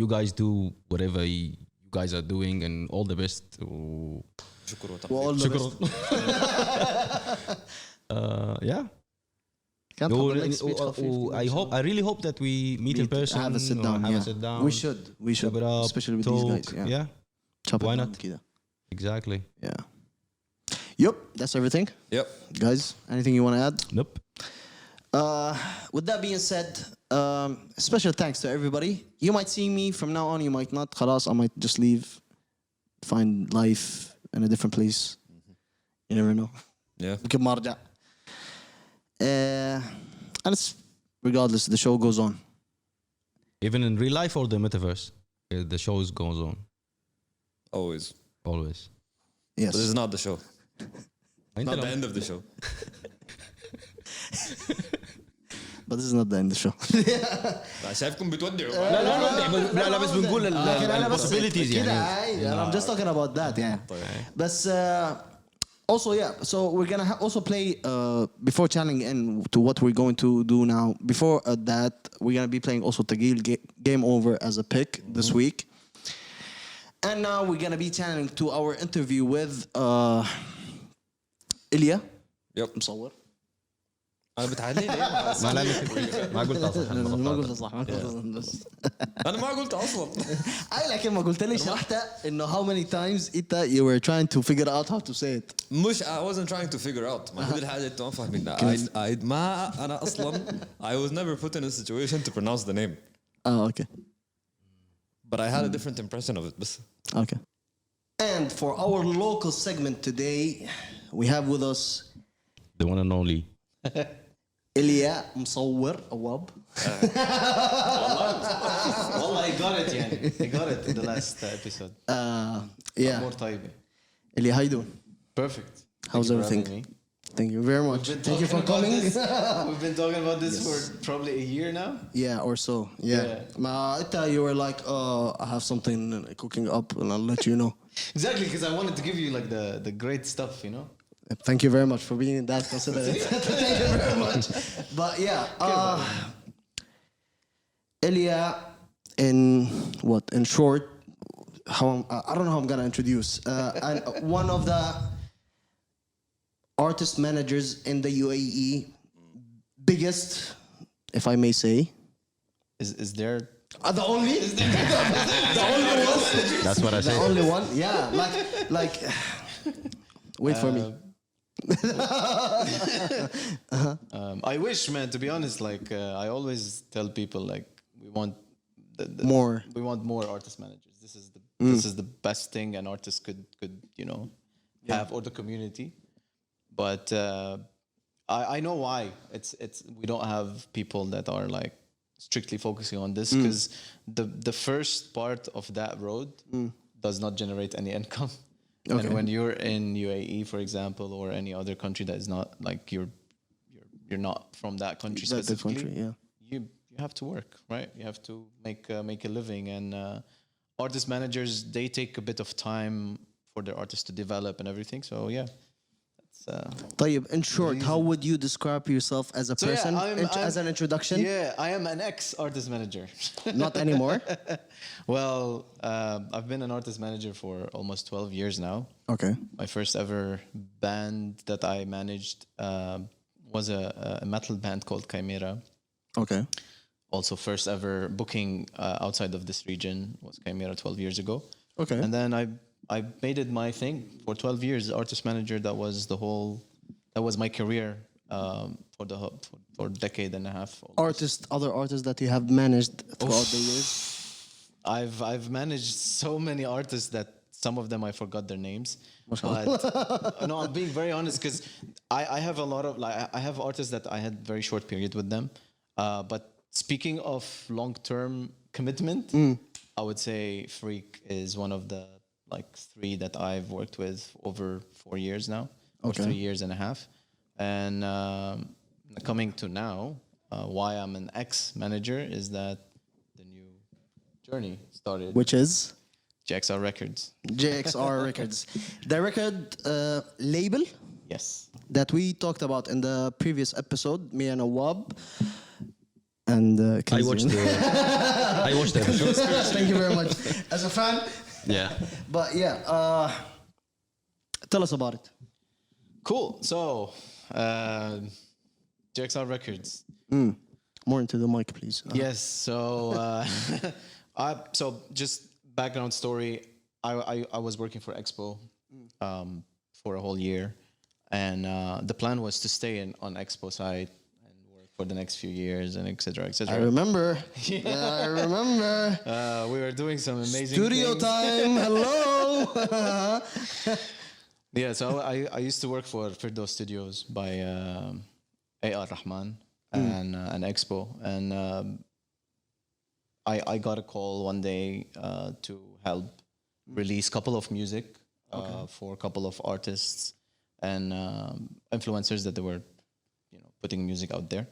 you guys do whatever you guys are doing and all the best. شكرا. Yeah. I really hope that we meet in person. Have a sit down. We should. Especially with these guys. Yeah. Why not? Exactly. Yeah. Yep. That's everything. Yep. Guys, anything you want to add? Nope. With that being said, special thanks to everybody. You might see me from now on. You might not. Khalas, I might just leave, find life in a different place. You never know. Yeah. ممكن ما أرجع. And it's regardless, the show goes on. Even in real life or the metaverse, the show goes on. Always. Yes. But this is not the show. Not the end of the show. But this is not the end of the show. شايفكم بتودعوا. لا بس بنقول ال possibilities يعني. I'm just talking about that. Yeah. But also, yeah. So we're gonna also play before channeling in to what we're going to do now. Before that, we're gonna be playing also Tageel Gameover as a pick this week. And now we're gonna be channeling to our interview with Elia. Yep. مصور. أنا بتعلي ليه؟ ما قلتها صح. ما قلت صح. أنا ما قلت أصلاً. لكن ما قلت لي شرحتها إنه how many times أنت you were trying to figure out how to say it. مش I wasn't trying to figure out. ما هذه الحاجة أنت ما فاهمينها. ما أنا أصلاً I was never put in a situation to pronounce the name. Okay. But I had a different impression of it. Okay. And for our local segment today, we have with us The one and only. Elia Messawer, Awab. والله I got it يعني. I got it in the last episode. Yeah. More طيبة. Elia, how you doing? Perfect. How's Thank you for everything? having me. Thank you very much. Thank you for coming. We've been talking about this for probably a year now. Yeah, or so. Yeah. You were like, I have something cooking up and I'll let you know. Exactly, because I wanted to give you like the great stuff, you know. Thank you very much for being that considerate. Thank you very much. But yeah, Elia, in short, I don't know how I'm gonna introduce. And one of the artist managers in the UAE, biggest, if I may say. Is there? The only? The only one? That's what I The said. only one? Yeah, like. Wait for me. I wish, man. To be honest, like I always tell people, like we want More. We want more artist managers. This is the best thing an artist could have, or the community. But I know why it's we don't have people that are like strictly focusing on this, because the first part of that road does not generate any income. Okay. And when you're in UAE, for example, or any other country that is not like you're not from that country specifically, you have to work, right? You have to make a living, and artist managers, they take a bit of time for their artists to develop and everything. So yeah. طيب, in short, how would you describe yourself as a person, as an introduction? Yeah, I am an ex-artist manager. Not anymore? Well, I've been an artist manager for almost 12 years now. Okay. My first ever band that I managed was a metal band called Chimera. Okay. Also, first ever booking outside of this region was Chimera 12 years ago. Okay. And then I made it my thing for 12 years. Artist manager, that was my career for a decade and a half. Other artists that you have managed throughout the years? I've managed so many artists that some of them I forgot their names. But no, I'm being very honest, because I have a lot of I have artists that I had very short period with them. But speaking of long-term commitment, I would say Freak is one of the three that I've worked with over 4 years now, or 3 years and a half. And coming to now, why I'm an ex-manager is that the new journey started. Which is? GXR Records. GXR Records. The record label? Yes. That we talked about in the previous episode, me and Awab. And I watched the episode. Thank you very much. As a fan. Yeah. But yeah, tell us about it. Cool. So, GXR Records. More into the mic, please. Yes. So, so just background story. I was working for Expo for a whole year, and the plan was to stay on Expo side for the next few years, and et cetera, et cetera. I remember. Yeah, I remember. We were doing some amazing studio things. time. Hello. Yeah, so I used to work for Firdaus Studios by A.R. Rahman and Expo, and I got a call one day to help release a couple of music for a couple of artists and influencers that they were putting music out there.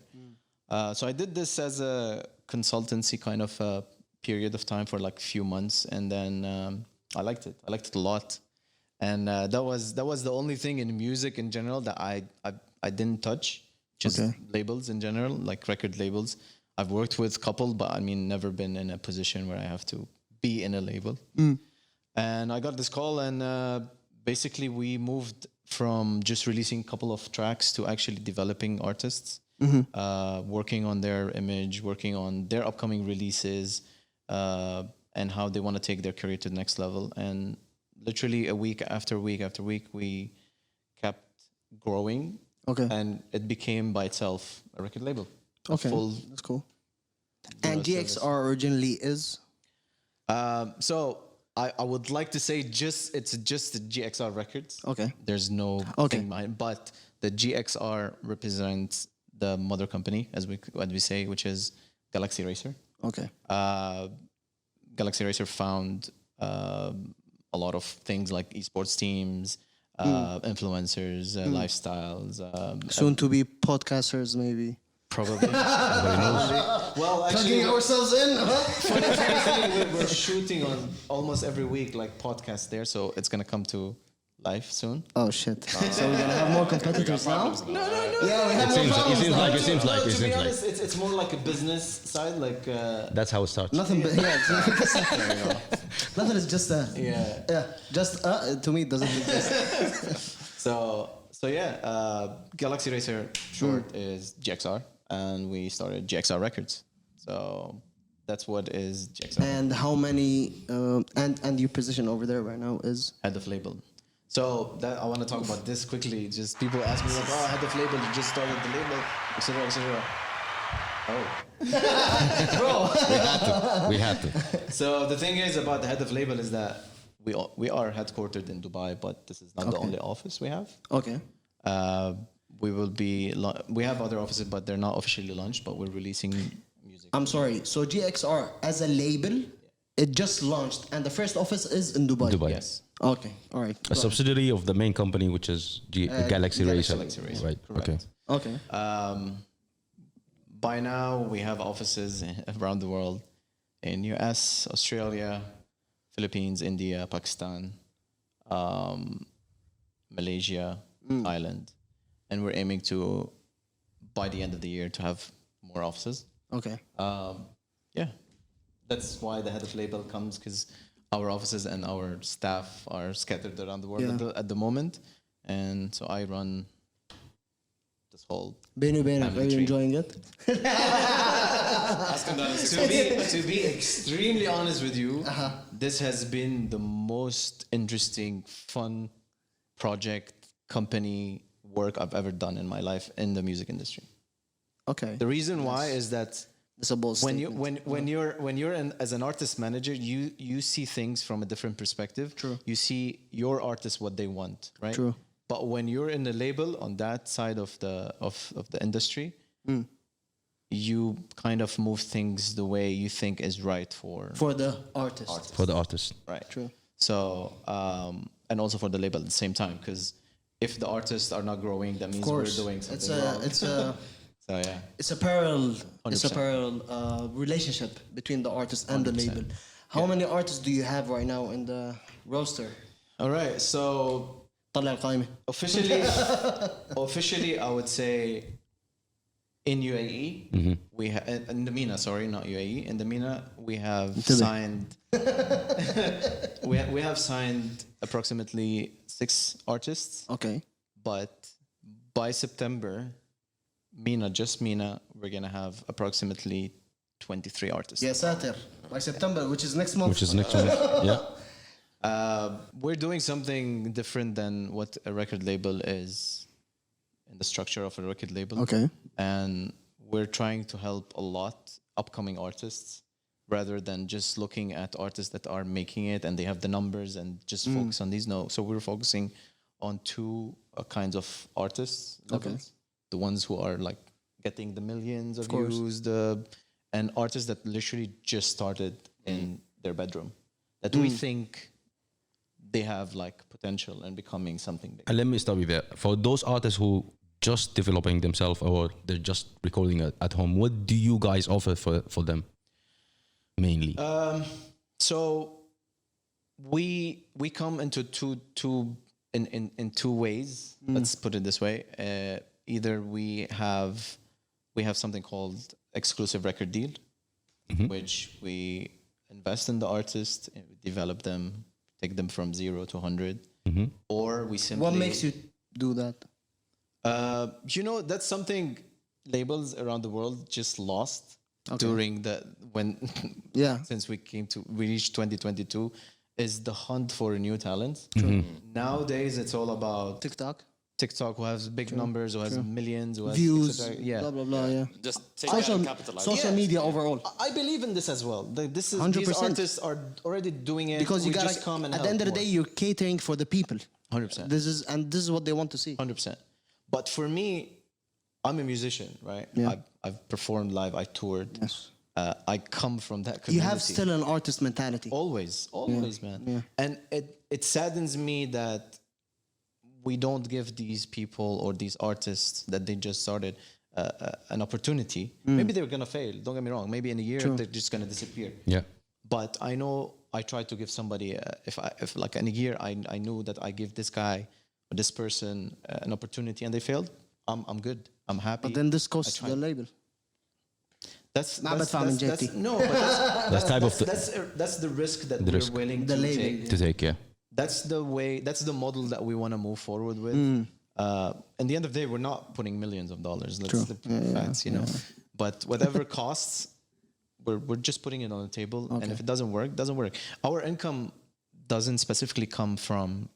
So I did this as a consultancy kind of period of time for like a few months, and then I liked it. I liked it a lot, and that was the only thing in music in general that I didn't touch, just labels in general, like record labels. I've worked with a couple, but I mean never been in a position where I have to be in a label. And I got this call, and basically we moved from just releasing a couple of tracks to actually developing artists, working on their image, working on their upcoming releases, and how they want to take their career to the next level. And literally a week after week after week, we kept growing. And it became by itself a record label. That's cool. And GXR originally is? So I would like to say it's just the GXR Records. Okay. There's no thing behind, but the GXR represents the mother company, as we say, which is Galaxy Racer. Okay. Galaxy Racer found a lot of things like esports teams, influencers, lifestyles. Soon to be podcasters, maybe. Probably. Well, actually, Plugging ourselves in. funny, we're shooting on almost every week, like podcasts there, so it's gonna come to life soon. Oh shit! So we're gonna have more competitors now. No. Yeah, we have more problems. It seems like. To be honest, it's more like a business side, like. That's how it starts. Nothing, but nothing is just to me it doesn't exist. So yeah, Galaxy Racer short is GXR, and we started GXR Records. So that's what is GXR. And how many? And your position over there right now is Head of label. So that I want to talk about this quickly. Just people ask me like, "Oh, head of label, you just started the label, etc., etc." Oh, bro. We had to. So the thing is about the head of label is that we are headquartered in Dubai, but this is not the only office we have. Okay. We will be. We have other offices, but they're not officially launched. But we're releasing music. I'm sorry. So GXR as a label, it just launched, and the first office is in Dubai. Yes. Okay. All right. A subsidiary of the main company, which is Galaxy Racer. Galaxy Racer. Right. Correct. Okay. Okay. By now, we have offices around the world in US, Australia, Philippines, India, Pakistan, Malaysia, Thailand. And we're aiming to, by the end of the year, to have more offices. Okay. Yeah. That's why the head of label comes, because our offices and our staff are scattered around the world at the moment. And so I run this whole Benu, are you tree. enjoying it? To be extremely honest with you, this has been the most interesting, fun project, company work I've ever done in my life in the music industry. Okay. The reason why is that It's a bold when statement. you're as an artist manager, you see things from a different perspective. True. You see your artists what they want, right? True. But when you're in the label on that side of the industry, you kind of move things the way you think is right for the artist. For the artist. right. True. So and also for the label at the same time, because if the artists are not growing, that means we're doing something wrong. So yeah, it's a parallel 100%. Relationship between the artist and the 100%. label. How many artists do you have right now in the roster? all right. So طلع القائمة. officially, I would say in UAE, we have in the MENA. Sorry, not UAE. In the MENA, we have signed. we have signed approximately 6 artists. Okay. But by September, just MENA, we're gonna have approximately 23 artists. يا ساتر. By September, which is next month. Yeah. We're doing something different than what a record label is in the structure of a record label. Okay. And we're trying to help a lot upcoming artists rather than just looking at artists that are making it and they have the numbers and just focus on these. No. So we're focusing on 2 kinds of artists. Levels. The ones who are like getting the millions of views, and artists that literally just started in their bedroom that we think they have like potential and becoming something big. And let me start with that. For those artists who just developing themselves or they're just recording at home, what do you guys offer for them mainly? So we come into in 2 ways. Let's put it this way. Either we have something called exclusive record deal, which we invest in the artist, develop them, take them from 0 to 100, or we simply. What makes you do that? That's something labels around the world just lost during since we reached 2022, is the hunt for new talent. Nowadays, it's all about TikTok. TikTok, who has big numbers, who has millions, who has views, yeah, blah blah blah. Yeah, Just take that and capitalize. social media overall. I believe in this as well. This is 100%. these artists are already doing it Because you we gotta just come and at the end of the day, you're catering for the people. 100%. This is what they want to see. 100%. But for me, I'm a musician, right? Yeah. I've performed live. I toured. Yes. I come from that community. You have still an artist mentality. always, man. Yeah. And it saddens me that we don't give these people or these artists that they just started an opportunity. Maybe they're gonna fail. Don't get me wrong. Maybe in a year they're just gonna disappear. Yeah. But I know I try to give somebody if like in a year I knew that I give this guy or this person an opportunity and they failed. I'm good. I'm happy. But then this costs the label. That's no, but That's type of that's the risk that the we're risk. willing The to label, take. to take. Yeah. That's the way. That's the model that we want to move forward with. In the end of the day, we're not putting millions of dollars. That's the facts, you know. But whatever costs, we're just putting it on the table. And if it doesn't work, doesn't work. Our income doesn't specifically come from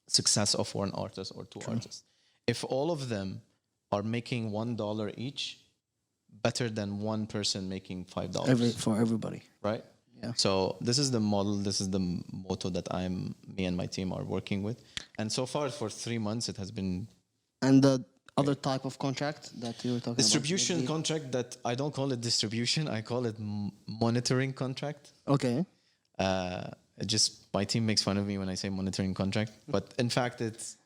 success of one artist or two artists. If all of them are making $1 each, better than one person making $5 for everybody, right? Yeah. So this is the model, this is the motto that me and my team are working with. And so far for 3 months, it has been. And the other type of contract that you were talking distribution about? contract that I don't call it distribution, I call it monitoring contract. Okay. My team makes fun of me when I say monitoring contract, but in fact it's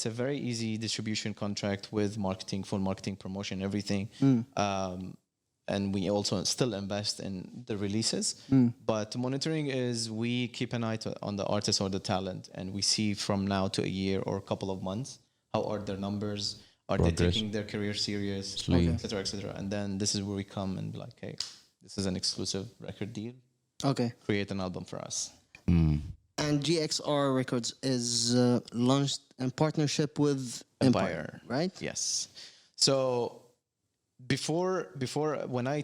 a very easy distribution contract with marketing, full marketing, promotion, everything. And we also still invest in the releases. But monitoring is we keep an eye on the artist or the talent, and we see from now to a year or a couple of months, how are their numbers? Are they taking their career serious? Et cetera, et cetera. And then this is where we come and be like, hey, this is an exclusive record deal. Okay. Create an album for us. And GXR Records is launched in partnership with Empire, right? Yes. So before when I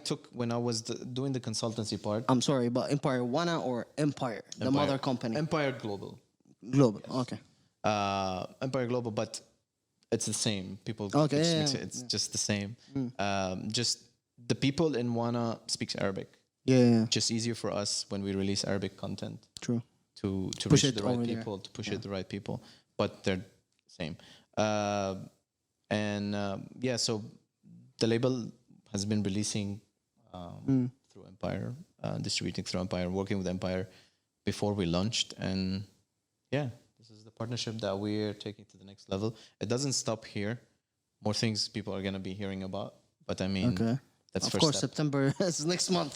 was doing the consultancy part. I'm sorry, but Empire Wana or Empire, the mother company? Empire Global. Global, okay. Empire Global, but it's the same. People mix it. It's just the same. Just the people in Wana speaks Arabic. Yeah. Just easier for us when we release Arabic content. True. To push reach the right people, to push it the right people, but they're the same. So the label has been releasing through Empire, distributing through Empire, working with Empire before we launched, and this is the partnership that we're taking to the next level. It doesn't stop here. More things people are gonna be hearing about, but I mean, that's of course, September is next month.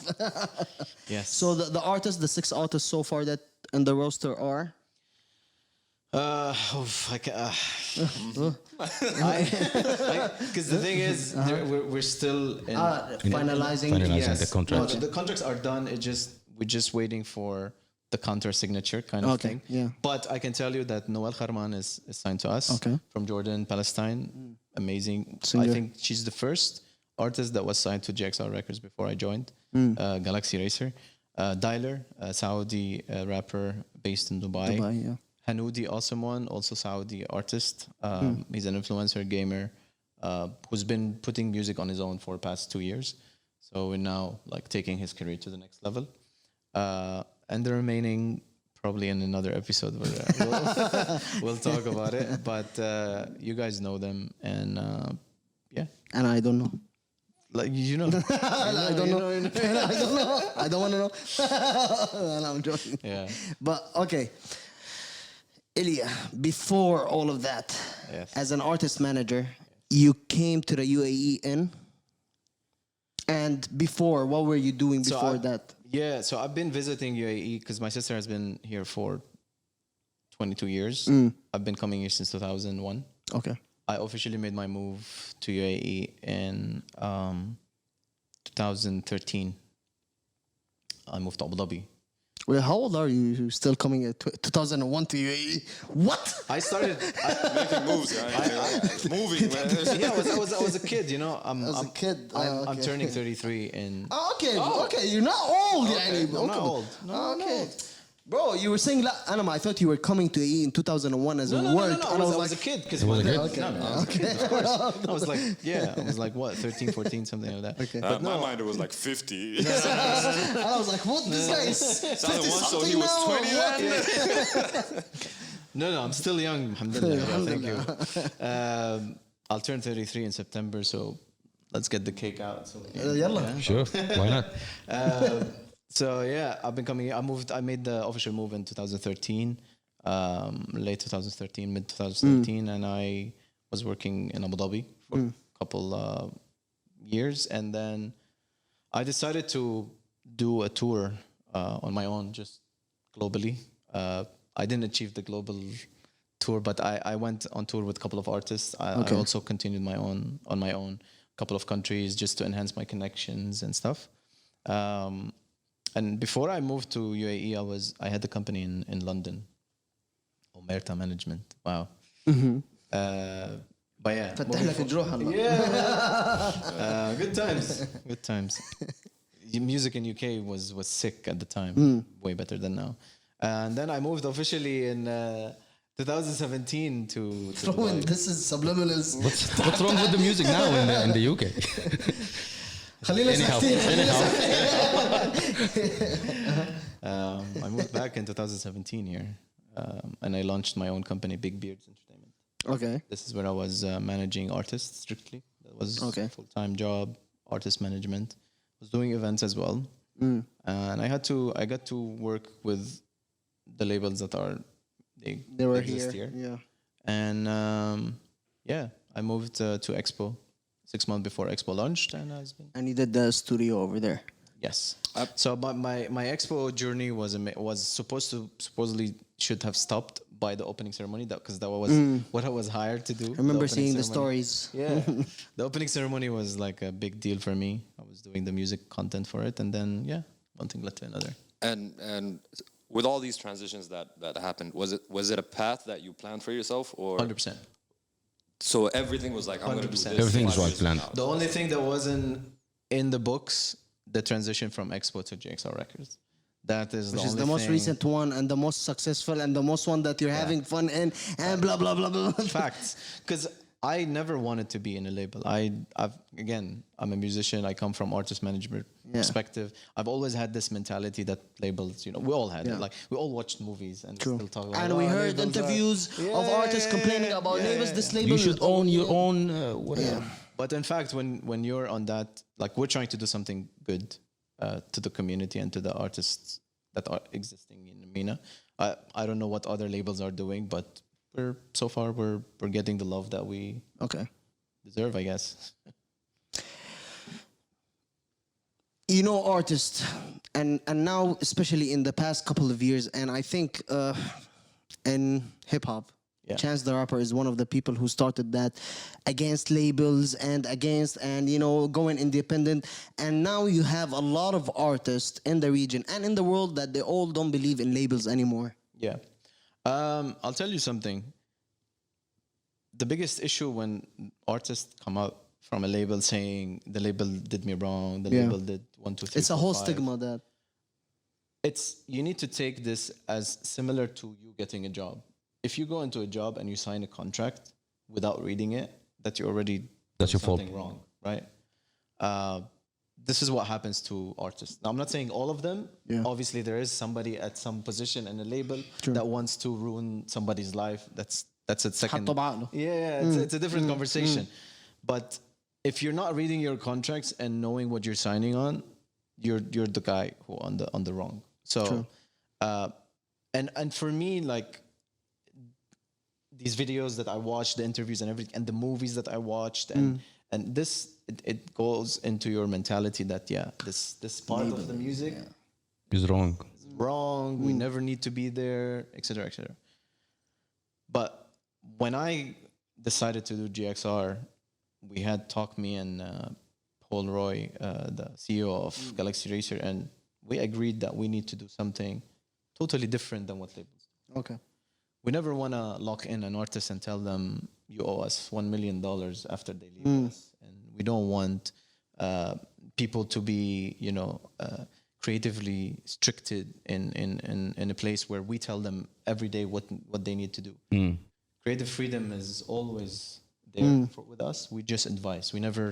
Yes. So the artists, the 6 artists so far that in the roster are. Because the thing is, we're still finalizing the contracts. No, the contracts are done. We're just waiting for the counter signature kind of thing. Yeah. But I can tell you that Noel Kharman is signed to us from Jordan, Palestine. Amazing. Singer. I think she's the first artist that was signed to GXR Records before I joined. Galaxy Racer. Dialer, a Saudi rapper based in Dubai. Hanoudi, awesome one, also Saudi artist. He's an influencer, gamer, who's been putting music on his own for the past 2 years. So we're now like taking his career to the next level. And the remaining, probably in another episode, we'll talk about it. But you guys know them, and And I don't know. Like you know, I don't know. I don't know. I don't want to know. No, I'm joking. Yeah. But okay, Elia. Before all of that, as an artist manager, you came to the UAE and before, what were you doing before that? Yeah, so I've been visiting UAE because my sister has been here for 22 years. I've been coming here since 2001. Okay. I officially made my move to UAE in 2013. I moved to Abu Dhabi. Well, how old are you? You're still coming at 2001 to UAE? What? I started making moves. Moving. Man. Yeah, I was a kid. You know, I'm a kid. I'm turning 33 in. Okay. You're not old, I'm not old. No, okay. Bro, you were saying, Anam, I thought you were coming to AE in 2001 as a word. No. I was a kid. Because I was a kid, of course. I was like, what, 13, 14, something like that. Okay. But my mind, it was like 50. And I was like, what? This guy is 50 so he something was now? 20 then? No, I'm still young. Alhamdulillah. Thank you. I'll turn 33 in September, so let's get the cake out. So Yalla. Sure, why not? So yeah, I've been coming. I made the official move in 2013, late 2013, mid 2013, and I was working in Abu Dhabi for a couple years, and then I decided to do a tour on my own, just globally. I didn't achieve the global tour, but I went on tour with a couple of artists. I also continued on my own, couple of countries, just to enhance my connections and stuff. And before I moved to UAE, I had a company in London, Omerta Management. Wow. But yeah, good times. Music in UK was sick at the time, way better than now. And then I moved officially in 2017 to Dubai. This is subliminals. What's wrong with the music now in the UK? Anyhow. I moved back in 2017 here, and I launched my own company, Big Beards Entertainment. Okay. This is where I was managing artists strictly. That was a full-time job, artist management. I was doing events as well, and I got to work with the labels that they were here. Yeah. And I moved to Expo 6 months before Expo launched, And you did the studio over there. Yes. So my Expo journey was supposedly should have stopped by the opening ceremony, because that was what I was hired to do. I remember seeing the stories. Yeah. The opening ceremony was like a big deal for me. I was doing the music content for it, and then one thing led to another. And with all these transitions that happened, was it a path that you planned for yourself, or 100%? So everything was like, I'm going to do this. Everything was planned. The only thing that wasn't in the books, the transition from Expo to GXR Records. That is Which is the most recent one and the most successful and the most one that you're having fun in and blah, blah, blah, blah. Facts. Because I never wanted to be in a label. I'm a musician. I come from artist management perspective. I've always had this mentality that labels, we all had it. Like, we all watched movies and still talk about and we heard interviews of artists complaining about labels. This label, you should own your own whatever. But in fact, when you're on that, like, we're trying to do something good to the community and to the artists that are existing in MENA. I don't know what other labels are doing, but so far we're getting the love that we deserve, I guess. Artists, and now especially in the past couple of years, and I think in hip hop, Chance the Rapper is one of the people who started that against labels and going independent. And now you have a lot of artists in the region and in the world that they all don't believe in labels anymore. Yeah. I'll tell you something. The biggest issue when artists come out from a label saying the label did me wrong, the label did 1, 2, 3, it's 4, a whole 5. Stigma that you need to take this as similar to you getting a job. If you go into a job and you sign a contract without reading it, that's your fault. Wrong, right? This is what happens to artists. Now, I'm not saying all of them. Yeah. Obviously, there is somebody at some position in a label that wants to ruin somebody's life. That's a second. It's a different conversation. But if you're not reading your contracts and knowing what you're signing on, you're the guy who on the wrong. So, and for me, like, these videos that I watched, the interviews and everything, and the movies that I watched, and this it goes into your mentality that this part of the music is wrong. We never need to be there, etc., etc. But when I decided to do GXR, we had me and Paul Roy, the CEO of Galaxy Racer, and we agreed that we need to do something totally different than what labels do. Okay. We never want to lock in an artist and tell them you owe us $1 million after they leave us. And we don't want people to be, creatively stricted in a place where we tell them every day what they need to do. Creative freedom is always there with us. We just advise. We never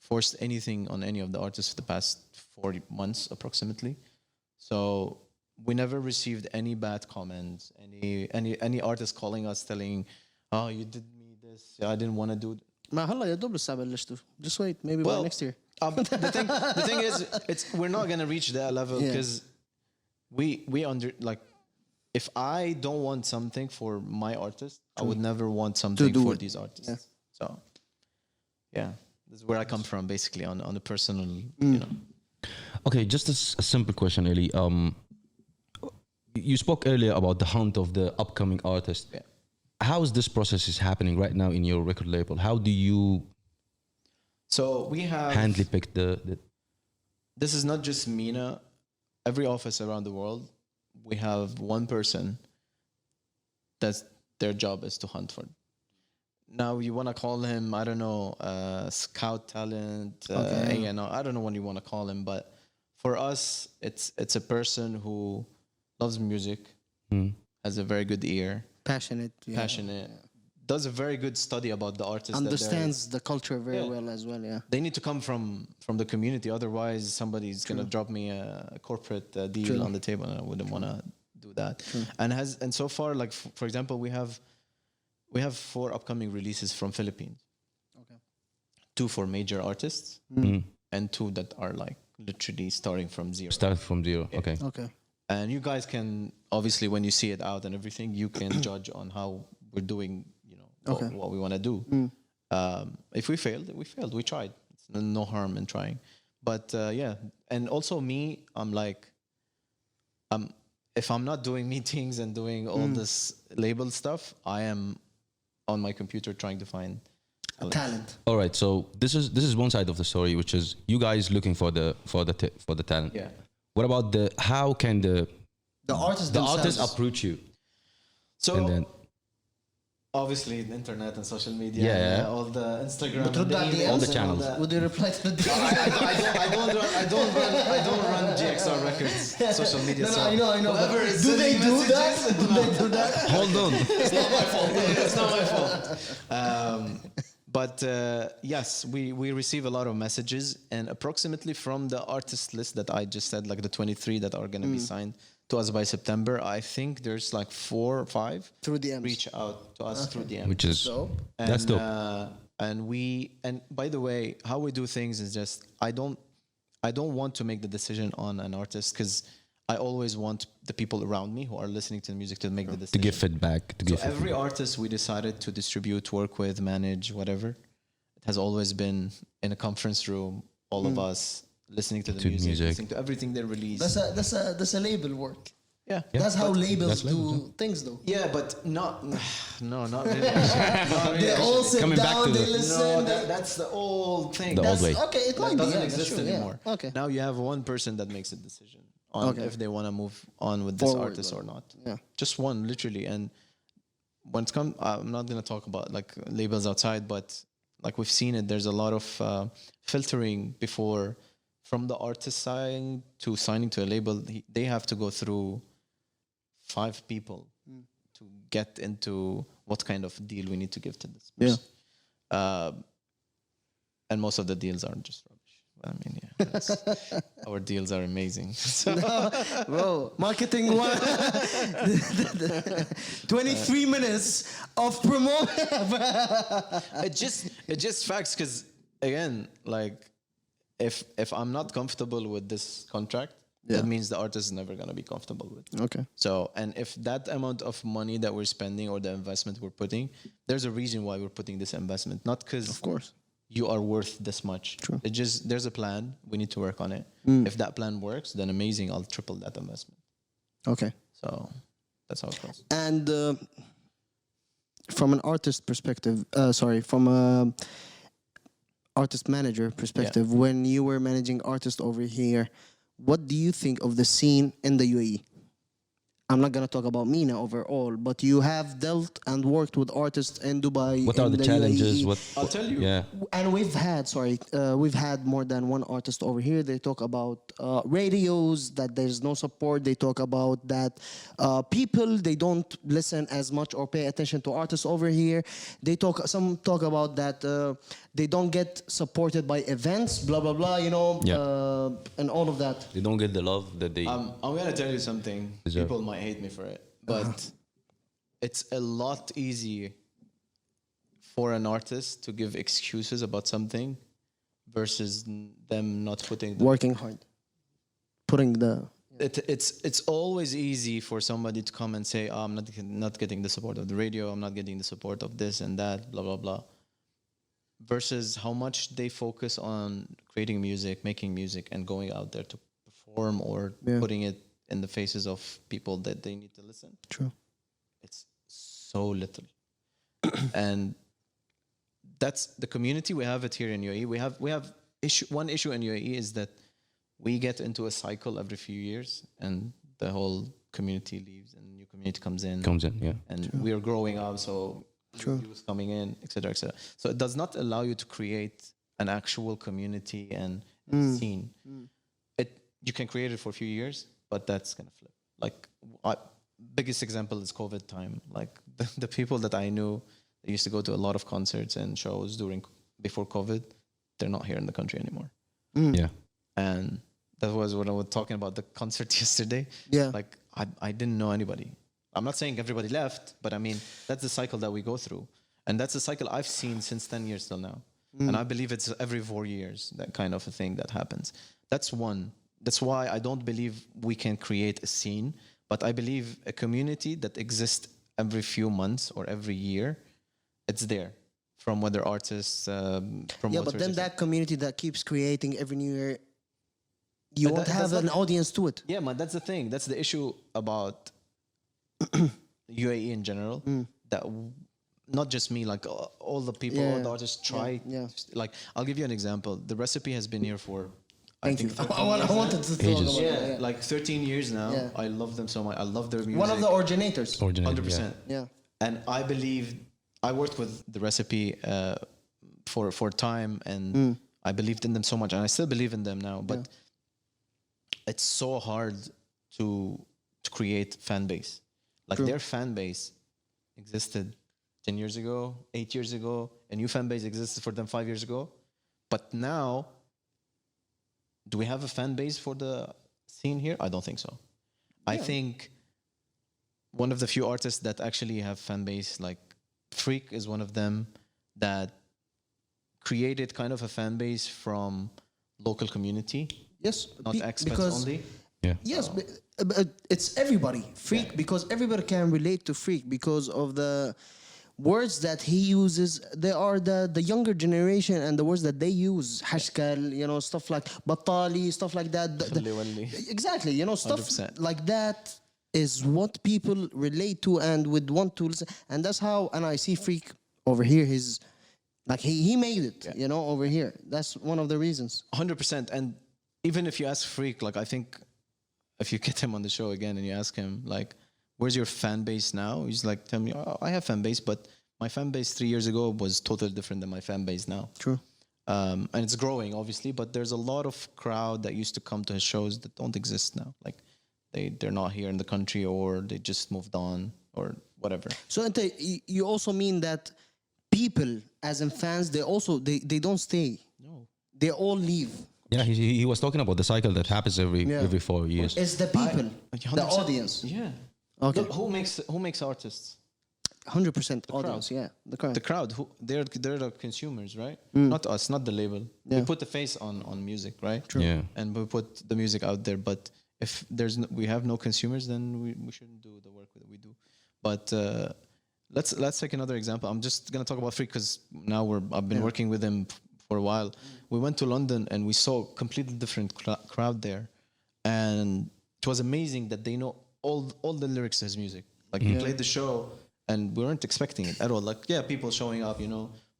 forced anything on any of the artists for the past 40 months approximately. So we never received any bad comments, any artist calling us telling, oh, you did me this, I didn't want to do it. ما هلا يا دوب لسه بلشتوا. Just wait, maybe by next year. The thing is, we're not gonna reach that level because we if I don't want something for my artist, I would never want something for these artists. Yeah. So yeah, this is where I come from, basically on a personal, you know. Okay, just a simple question, Eli. You spoke earlier about the hunt of the upcoming artist. Yeah. How is this process is happening right now in your record label? How do you we have handily pick the This is not just MENA. Every office around the world, we have one person that's their job is to hunt for. Now you want to call him, I don't know, scout talent, I don't know what you want to call him, but for us, it's a person who loves music, has a very good ear, passionate, does a very good study about the artist, understands the culture very well as well. Yeah, they need to come from the community. Otherwise, somebody's gonna drop me a corporate deal on the table, and I wouldn't want to do that. And so far, like for example, we have 4 upcoming releases from Philippines. Okay, 2 for major artists, and 2 that are like literally starting from zero. Okay. Okay. And you guys can obviously, when you see it out and everything, you can judge on how we're doing, you know, what we want to do. If we failed, we failed. We tried. It's no harm in trying. But yeah, and also me, I'm like, if I'm not doing meetings and doing all this label stuff, I am on my computer trying to find talent. All right, so this is one side of the story, which is you guys looking for the talent. Yeah. What about how can the artists approach you? So and then, obviously the internet and social media, all the Instagram, all the channels. Would you reply to the DM? I don't run GXR Records social media. I know. Do they do that? Hold on. It's not my fault. But yes, we receive a lot of messages, and approximately from the artist list that I just said, like the 23 that are going to be signed to us by September, I think there's like 4 or 5 through DMs reach out to us through DMs, which is dope. That's dope. And by the way, how we do things is just I don't want to make the decision on an artist because I always want the people around me who are listening to the music to make the decision. To give feedback. Every artist we decided to distribute, work with, manage, whatever, it has always been in a conference room, all of us listening to the music, listening to everything they release. That's a label work. Yeah. That's how labels do things, though. Yeah, but not really. They all sit Coming back down, to they listen. That's the old thing. The old way. Okay, it might doesn't be. exist anymore. Yeah. Okay. Now you have one person that makes a decision on if they want to move on with this artist or not. Yeah. Just one, literally. And when it comes, I'm not going to talk about like labels outside, but like we've seen it, there's a lot of filtering before from the artist side to signing to a label. They have to go through 5 people to get into what kind of deal we need to give to this person. Yeah. And most of the deals are just rubbish. I mean, our deals are amazing. So. Bro, marketing 23 minutes of promo. It just facts because again, like if I'm not comfortable with this contract, that means the artist is never gonna be comfortable with it. Okay. So, and if that amount of money that we're spending or the investment we're putting, there's a reason why we're putting this investment, not because of course you are worth this much. True. It just there's a plan. We need to work on it. If that plan works, then amazing. I'll triple that investment. Okay. So that's how it goes. And from an artist perspective, from a artist manager perspective, when you were managing artists over here, what do you think of the scene in the UAE? I'm not gonna talk about MENA overall, but you have dealt and worked with artists in Dubai. What are the challenges? UAE. I'll tell you. Yeah. And we've had more than one artist over here. They talk about radios, that there's no support. They talk about that people, they don't listen as much or pay attention to artists over here. Some talk about that they don't get supported by events, blah blah blah, and all of that. They don't get the love that they. I'm gonna tell you something. Deserve. People might hate me for it, but it's a lot easier for an artist to give excuses about something versus them not putting Working hard, putting the. It's always easy for somebody to come and say, I'm not getting the support of the radio, I'm not getting the support of this and that, blah blah blah, versus how much they focus on creating music, making music, and going out there to perform or putting it in the faces of people that they need to listen. True. It's so little. And that's the community. We have it here in UAE. We have one issue in UAE is that we get into a cycle every few years and the whole community leaves and new community comes in. Yeah. And we are growing up, so youth coming in, etc., etc. So it does not allow you to create an actual community and scene. You can create it for a few years, but that's gonna flip. Like, biggest example is COVID time. Like the people that I knew, they used to go to a lot of concerts and shows before COVID. They're not here in the country anymore. Yeah. And that was what I was talking about the concert yesterday. Yeah. Like I didn't know anybody. I'm not saying everybody left, but I mean that's the cycle that we go through, and that's the cycle I've seen since 10 years till now. And I believe it's every 4 years that kind of a thing that happens. That's one. That's why I don't believe we can create a scene, but I believe a community that exists every few months or every year, it's there. From whether artists, But then that community that keeps creating every new year, you won't have an audience to it. Yeah, man, that's the thing. That's the issue about UAE in general. That not just me, like all the people, all the artists try. Like, I'll give you an example. The Recipe has been here for. Thank you. I wanted to talk about it. Like 13 years now. Yeah. I love them so much. I love their music. One of the originators. 100%. Yeah. And I believe I worked with the Recipe for time, and I believed in them so much, and I still believe in them now. But it's so hard to create fan base. Like their fan base existed 10 years ago, 8 years ago. A new fan base existed for them 5 years ago. But now, do we have a fan base for the scene here? I don't think so. Yeah. I think one of the few artists that actually have fan base, like Freak is one of them, that created kind of a fan base from local community. Yes. Not expats only. Yeah. Yes, but it's everybody. Freak, because everybody can relate to Freak because of the words that he uses. They are the younger generation, and the words that they use, hashkal, stuff like batali, stuff like that. Exactly, stuff 100%. Like that is what people relate to and would want to listen. And that's how, and I see Freak over here, he made it, over here. That's one of the reasons. 100%. And even if you ask Freak, like, I think if you get him on the show again and you ask him, like, where's your fan base now? He's like, tell me, I have fan base, but my fan base 3 years ago was totally different than my fan base now. True. And it's growing, obviously, but there's a lot of crowd that used to come to his shows that don't exist now. Like, they're not here in the country, or they just moved on, or whatever. So, Ante, you also mean that people, as in fans, they don't stay. No. They all leave. Yeah, he was talking about the cycle that happens every 4 years. It's the people, the audience. Yeah. Okay. Look, who makes artists? 100% audience. Crowd. Yeah, the crowd. The crowd. They're the consumers, right? Not us, not the label. Yeah. We put the face on music, right? True. Yeah. And we put the music out there. But if we have no consumers, then we shouldn't do the work that we do. But let's take another example. I'm just gonna talk about Freak because now I've been working with him for a while. We went to London and we saw a completely different crowd there, and it was amazing that they know all the lyrics to his music. Like he played the show, and we weren't expecting it at all. Like people showing up,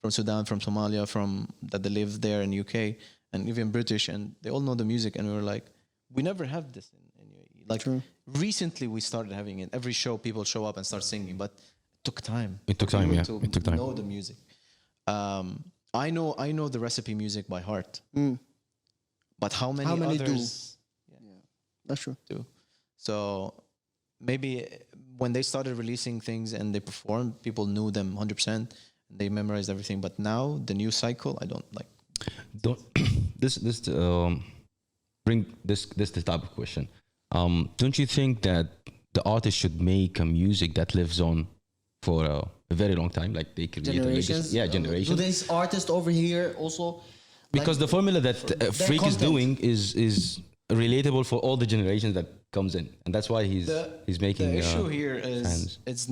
from Sudan, from Somalia, from that they live there in UK, and even British, and they all know the music. And we were like, we never have this in UAE. Like recently, we started having it. Every show, people show up and start singing, but it took time. It took time, yeah. To It took time. know the music. I know the recipe music by heart. But how many others do? Yeah, that's true. Do? So maybe when they started releasing things and they performed, people knew them 100%. And they memorized everything. But now the new cycle, I don't like. Don't bring this type of question. Don't you think that the artist should make a music that lives on for a very long time, like they create generations? Generations. Do these artists over here also? Because the formula that Freak is doing is relatable for all the generations that comes in, and that's why he's making. The issue here is fans. it's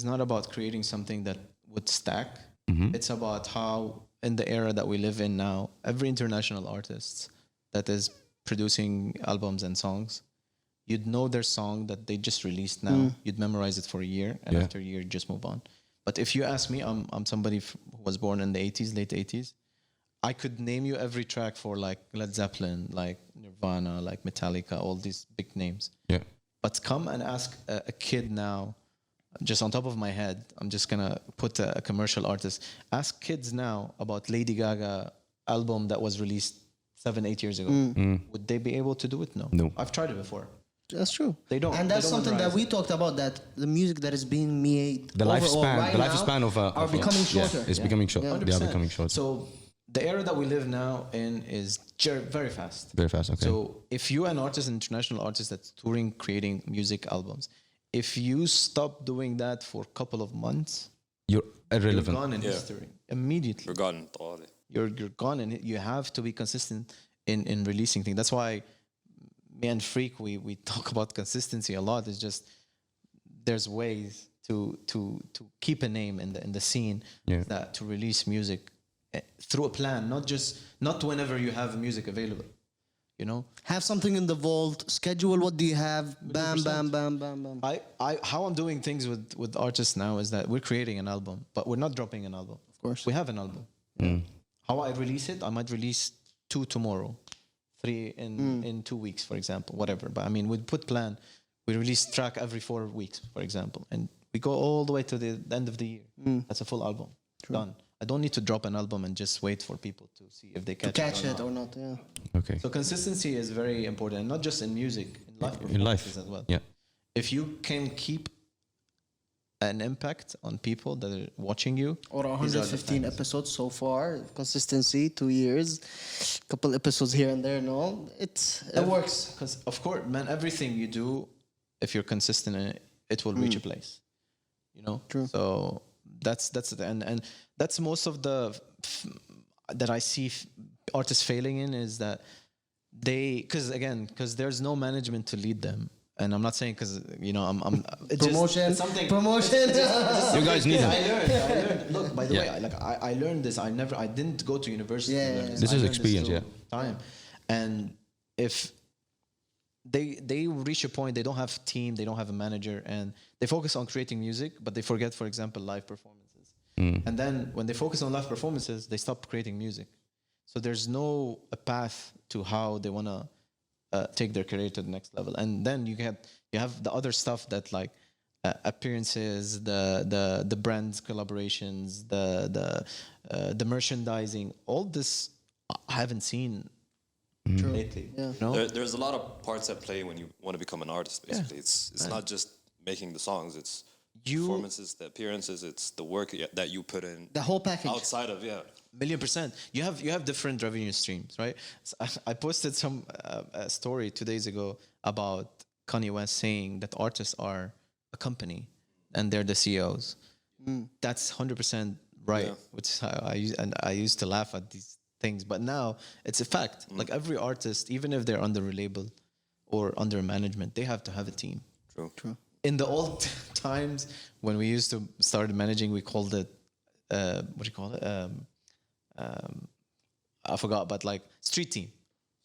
not about creating something that would stack. It's about how in the era that we live in now, every international artist that is producing albums and songs, you'd know their song that they just released now. You'd memorize it for a year, and after a year, you just move on. But if you ask me, I'm somebody who was born in the 80s, late 80s. I could name you every track for like Led Zeppelin, like Nirvana, like Metallica, all these big names. Yeah. But come and ask a kid now, just on top of my head, I'm just gonna put a commercial artist. Ask kids now about Lady Gaga album that was released 7-8 years ago. Would they be able to do it? No. I've tried it before. That's true. They don't. And that's something that we talked about, that the music that is being made, the lifespan of are becoming shorter. It's becoming short. They are becoming short. So the era that we live now in is very fast. Very fast, okay. So if you're an artist, an international artist that's touring, creating music albums, if you stop doing that for a couple of months, you're irrelevant. You're gone in history immediately. You're gone. You're gone, and you have to be consistent in releasing things. That's why me and Freak, we talk about consistency a lot. It's just there's ways to keep a name in the scene, that to release music through a plan, not whenever you have music available. You know, have something in the vault. Schedule. What do you have? Bam, 100%. bam, bam, bam, bam. How I'm doing things with artists now is that we're creating an album, but we're not dropping an album. Of course, we have an album. How I release it, I might release 2 tomorrow, 3 in 2 weeks, for example, whatever. But I mean, we put plan. We release track every 4 weeks, for example, and we go all the way to the end of the year. That's a full album. Done. I don't need to drop an album and just wait for people to see if they catch it or not. Yeah. Okay. So consistency is very important, and not just in music, in life as well. Yeah. If you can keep an impact on people that are watching you, or 115 episodes so far, consistency, 2 years, couple episodes here and there. No, it works. Because of course, man, everything you do, if you're consistent in it, it will reach a place. You know. True. So that's it, and that's most of the that I see artists failing in, is that because there's no management to lead them. And I'm not saying because I'm promotion. You guys need it. I learned. Look, by the way, I learned this. I didn't go to university. This is experience. Time, and if they reach a point, they don't have a team, they don't have a manager, and they focus on creating music, but they forget, for example, live performances. And then when they focus on live performances, they stop creating music. So there's no a path to how they want to take their career to the next level. And then you have the other stuff that like appearances, the brands collaborations, the merchandising. All this I haven't seen lately. Yeah. You know? There's a lot of parts at play when you want to become an artist. Basically, it's not just making the songs. It's performances, the appearances. It's the work that you put in. The whole package. Outside of 1,000,000%. You have different revenue streams, right? So I posted some a story 2 days ago about Kanye West saying that artists are a company and they're the CEOs. That's 100% right. Yeah. Which is how I used to laugh at these things, but now it's a fact. Like every artist, even if they're under a label or under management, they have to have a team. True. In the old times when we used to start managing, we called it what do you call it? I forgot, but like street team.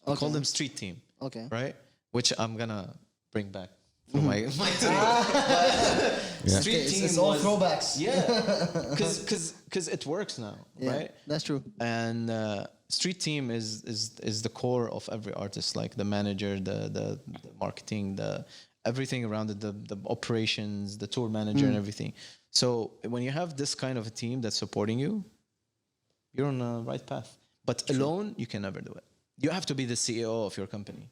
We call them street team. Okay. Right? Which I'm gonna bring back for my team. Street team. It's all throwbacks. Yeah. Because it works now, right? That's true. And street team is the core of every artist, like the manager, the marketing, the everything around it, the operations, the tour manager, and everything. So when you have this kind of a team that's supporting you, you're on the right path. But alone, you can never do it. You have to be the CEO of your company.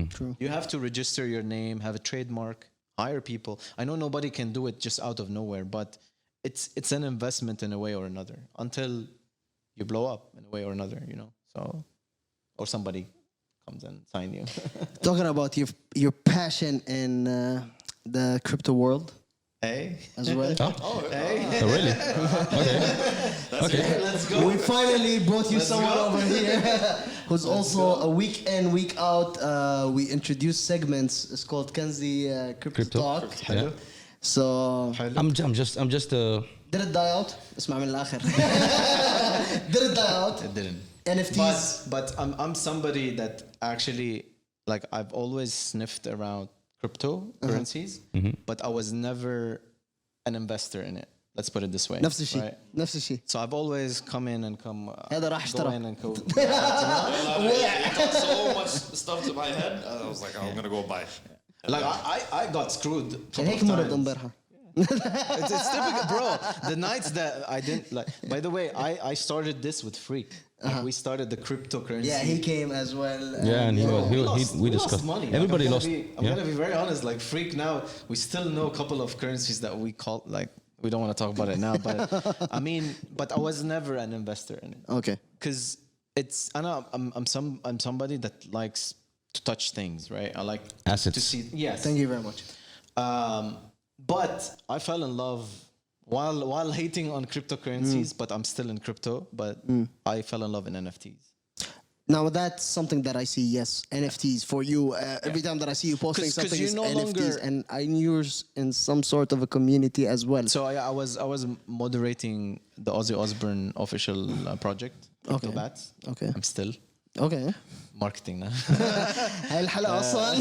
True. You have to register your name, have a trademark, hire people. I know nobody can do it just out of nowhere, but it's an investment in a way or another until you blow up in a way or another, you know. So, or somebody comes and sign you. Talking about your passion in the crypto world. Hey. As well. Hey. Oh, really? Okay. Hey, let's go. We finally brought you someone go. over here who's also a week in, week out. We introduced segments. It's called Kanzi Crypto Talk. Yeah. So I'm just did it die out? اسمع من الآخر. Did it die out? It didn't. NFTs. But I'm somebody that actually, like, I've always sniffed around cryptocurrencies, but I was never an investor in it. Let's put it this way. نفس الشيء. right? نفس الشيء. So I've always come in and come هذا راح go اشترى. in and go. You got so much stuff to my head. I was like, I'm gonna go buy. Like I got screwed. عشان هيك مرض امبارحة. It's typical, bro. The nights that I didn't like. By the way, I started this with Freak. Like, we started the cryptocurrency. Yeah, he came as well. yeah, and we discussed. lost money. Everybody I'm lost. gonna be very honest. Like Freak now, we still know a couple of currencies that we call like. We don't want to talk about it now, but I mean, but I was never an investor in it. Okay. Because it's I'm somebody that likes to touch things, right? I like Assets. to see. Yes. Thank you very much. But I fell in love while hating on cryptocurrencies, but I'm still in crypto. But I fell in love in NFTs. Now that's something that I see. Yes, NFTs for you. Every time that I see you posting 'Cause something, you is no NFTs, longer- and I knew you're in some sort of a community as well. So I was moderating the Ozzy Osbourne official project. Okay. Bats. Okay. I'm still Okay. marketing now. هاي الحلقة أصلا.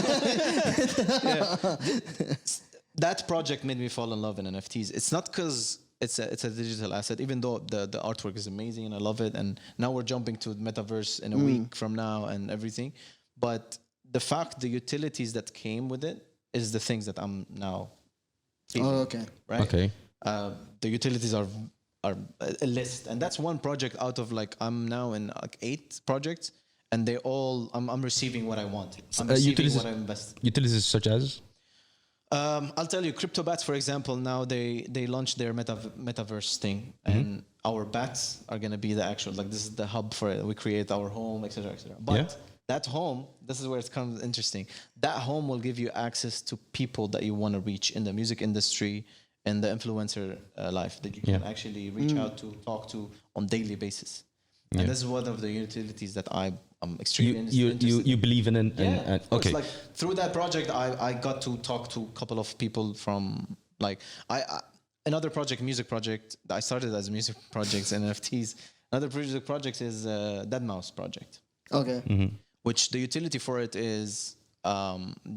That project made me fall in love in NFTs. It's not because it's a digital asset, even though the artwork is amazing and I love it. And now we're jumping to metaverse in a week from now and everything. But the fact, the utilities that came with it is the things that I'm now feeling, Oh, okay. right? Okay. The utilities are a list, and that's one project out of like I'm now in like 8 projects, and they all I'm receiving what I want. I'm receiving what I invest. Utilities such as. I'll tell you, CryptoBats, for example, now they launched their metaverse thing, and our bats are gonna be the actual, like, this is the hub for it. We create our home, etc., etc. But that home, this is where it comes interesting. That home will give you access to people that you want to reach in the music industry and the influencer life that you can actually reach out to, talk to on daily basis. And this is one of the utilities that I'm extremely interested You believe in it. And okay. Like through that project, I got to talk to a couple of people from like another project, music project. I started as music projects and NFTs. Another project is Deadmau5 project. Okay. Which the utility for it is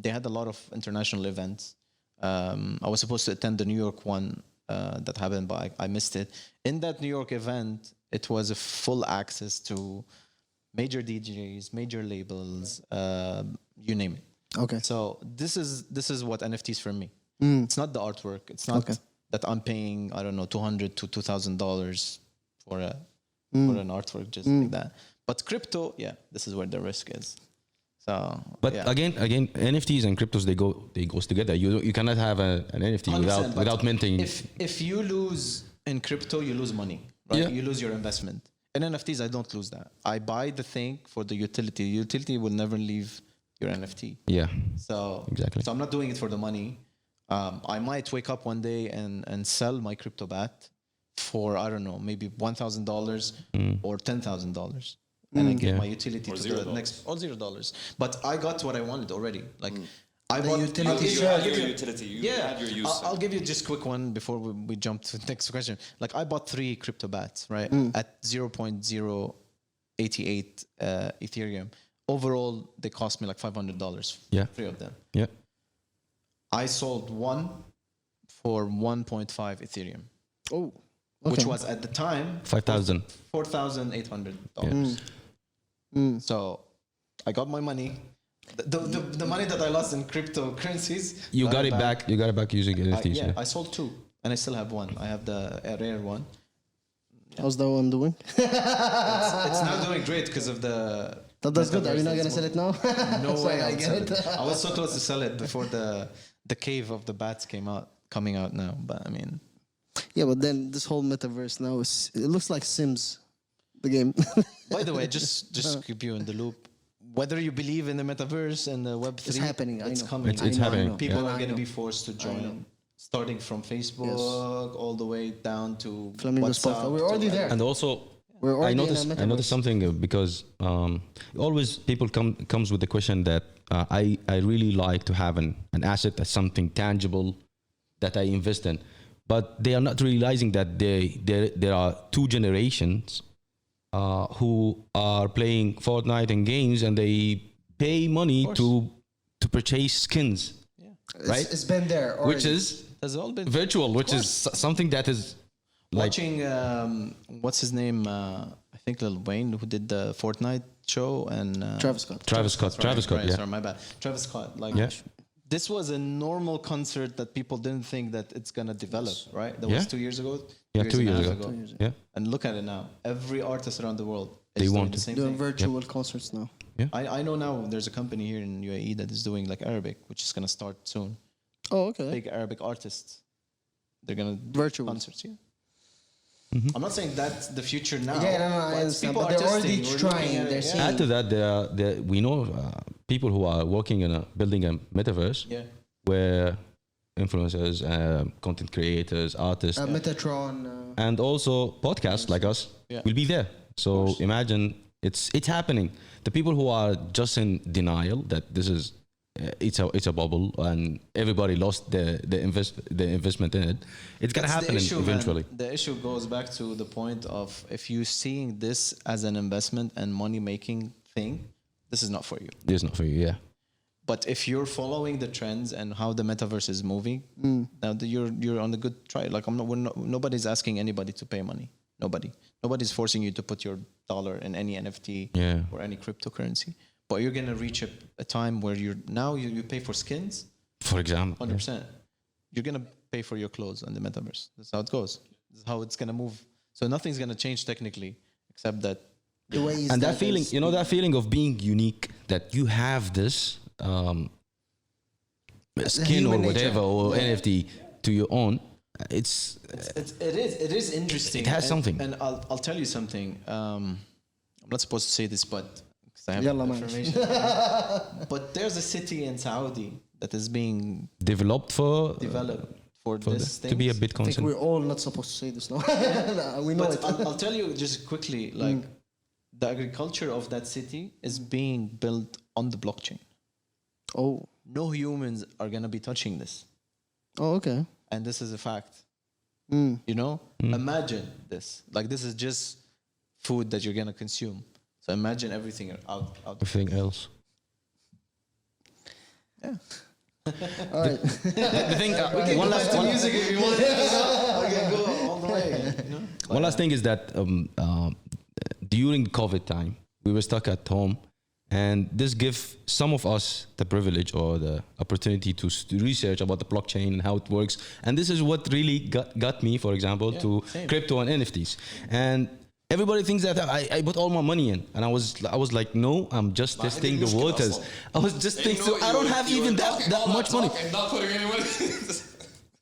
they had a lot of international events. I was supposed to attend the New York one that happened, but I missed it. In that New York event, it was a full access to major DJs, major labels, you name it. Okay. So this is what NFTs for me. It's not the artwork. It's not that I'm paying, I don't know, $200 to $2,000 for an artwork just like that. But crypto, this is where the risk is. So, but again, NFTs and cryptos they goes together. You cannot have an NFT without minting. If you lose in crypto, you lose money, right? Yeah. You lose your investment. In NFTs, I don't lose that. I buy the thing for the utility. The utility will never leave your NFT. Yeah. So exactly. So I'm not doing it for the money. I might wake up one day and sell my crypto bat for, I don't know, maybe $1,000 or $10,000. And I give my utility to the next, or $0. But I got what I wanted already. Like, I bought utility. I'll give you utility. You had your use. I'll give you just a quick one before we jump to the next question. Like, I bought 3 crypto bats, right? At 0.088 Ethereum. Overall, they cost me like $500. Yeah. 3 of them. Yeah. I sold one for 1.5 Ethereum. Oh. Which was at the time $5,000. $4,800. So I got my money. The money that I lost in cryptocurrencies. You got it back. You got it back using NFTs. Yeah, I sold 2, and I still have 1. I have the rare one. How's that one doing? It's now doing great because of the. That's good. Are you not gonna sell it now? No way. I get it. I was so close to sell it before the cave of the bats coming out now. But I mean, yeah, but then this whole metaverse now it looks like Sims, the game. by the way, just to keep you in the loop, whether you believe in the metaverse and the Web3, it's happening. It's I know. coming. It's happening. People are going to be forced to join, starting from Facebook all the way down to Flamingos podcast. We're already there. And also, I noticed something because always people comes with the question that I really like to have an asset as something tangible that I invest in, but they are not realizing that there are 2 generations who are playing Fortnite and games, and they pay money to purchase skins, right? It's been there already. Which is has all been virtual, which is something that is like watching. What's his name? I think Lil Wayne, who did the Fortnite show, and Travis Scott. Travis Scott, yeah. Sorry, my bad. Travis Scott. Like, this was a normal concert that people didn't think that it's gonna develop, right? That was 2 years ago. Yeah, 2 years ago. Yeah. And look at it now. Every artist around the world They is doing want the to. same Doing thing. virtual concerts now. I know now there's a company here in UAE that is doing like Arabic, which is gonna start soon. Oh, okay. Big Arabic artists. They're gonna Virtual concerts, I'm not saying that's the future now. Yeah, no, I understand. But they're already trying. They're seeing. Add to that, we know people who are working in building a metaverse where influencers, content creators, artists, Metatron, and also podcasts like us will be there. So imagine it's happening. The people who are just in denial that this is it's a bubble and everybody lost the investment in it. It's gonna happen eventually. Man. The issue goes back to the point of if you're seeing this as an investment and money making thing, this is not for you. It's not for you, yeah. But if you're following the trends and how the metaverse is moving, now you're on a good track. Like nobody's asking anybody to pay money. Nobody's forcing you to put your dollar in any NFT or any cryptocurrency. But you're gonna reach a time where you pay for skins, for example. 100%. You're gonna pay for your clothes on the metaverse. That's how it goes. This is how it's gonna move. So nothing's gonna change technically, except that. The way and that feeling, that feeling of being unique, that you have this skin or whatever or NFT to your own. It is interesting. It has something. And I'll tell you something. I'm not supposed to say this, but I have information. But there's a city in Saudi that is being developed for this thing to be a Bitcoin. I think we're all not supposed to say this now. We know it. I'll tell you just quickly, like the agriculture of that city is being built on the blockchain. Oh. No humans are gonna be touching this. Oh, okay. And this is a fact. You know? Imagine this. Like this is just food that you're gonna consume. So imagine everything out. Everything else. Yeah. All right. The thing. One last music if you want. We can go all the way. You know? One last thing is that during COVID time, we were stuck at home, and this gives some of us the privilege or the opportunity to research about the blockchain and how it works. And this is what really got me, for example, to crypto and NFTs. And everybody thinks that I put all my money in, and I was like, no, I'm just testing the waters. I was just thinking, so I don't have even that much money. Not putting any money.